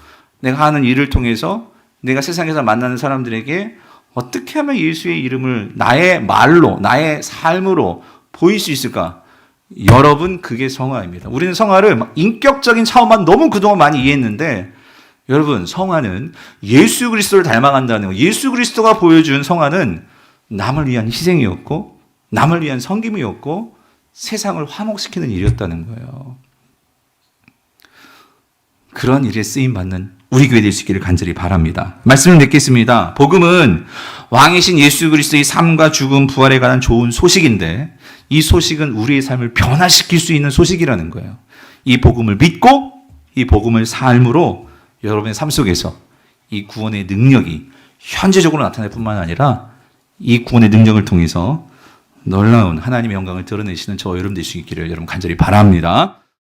내가 하는 일을 통해서 내가 세상에서 만나는 사람들에게 어떻게 하면 예수의 이름을 나의 말로, 나의 삶으로 보일 수 있을까? 여러분 그게 성화입니다. 우리는 성화를 인격적인 차원만 너무 그동안 많이 이해했는데, 여러분 성화는 예수 그리스도를 닮아간다는 거예요. 예수 그리스도가 보여준 성화는 남을 위한 희생이었고 남을 위한 섬김이었고 세상을 화목시키는 일이었다는 거예요. 그런 일에 쓰임받는 우리 교회 될 수 있기를 간절히 바랍니다. 말씀을 맺겠습니다. 복음은 왕이신 예수 그리스도의 삶과 죽음, 부활에 관한 좋은 소식인데, 이 소식은 우리의 삶을 변화시킬 수 있는 소식이라는 거예요. 이 복음을 믿고 이 복음을 삶으로 여러분의 삶 속에서 이 구원의 능력이 현재적으로 나타날 뿐만 아니라 이 구원의 능력을 통해서 놀라운 하나님의 영광을 드러내시는 저와 여러분 되시기를 여러분 간절히 바랍니다.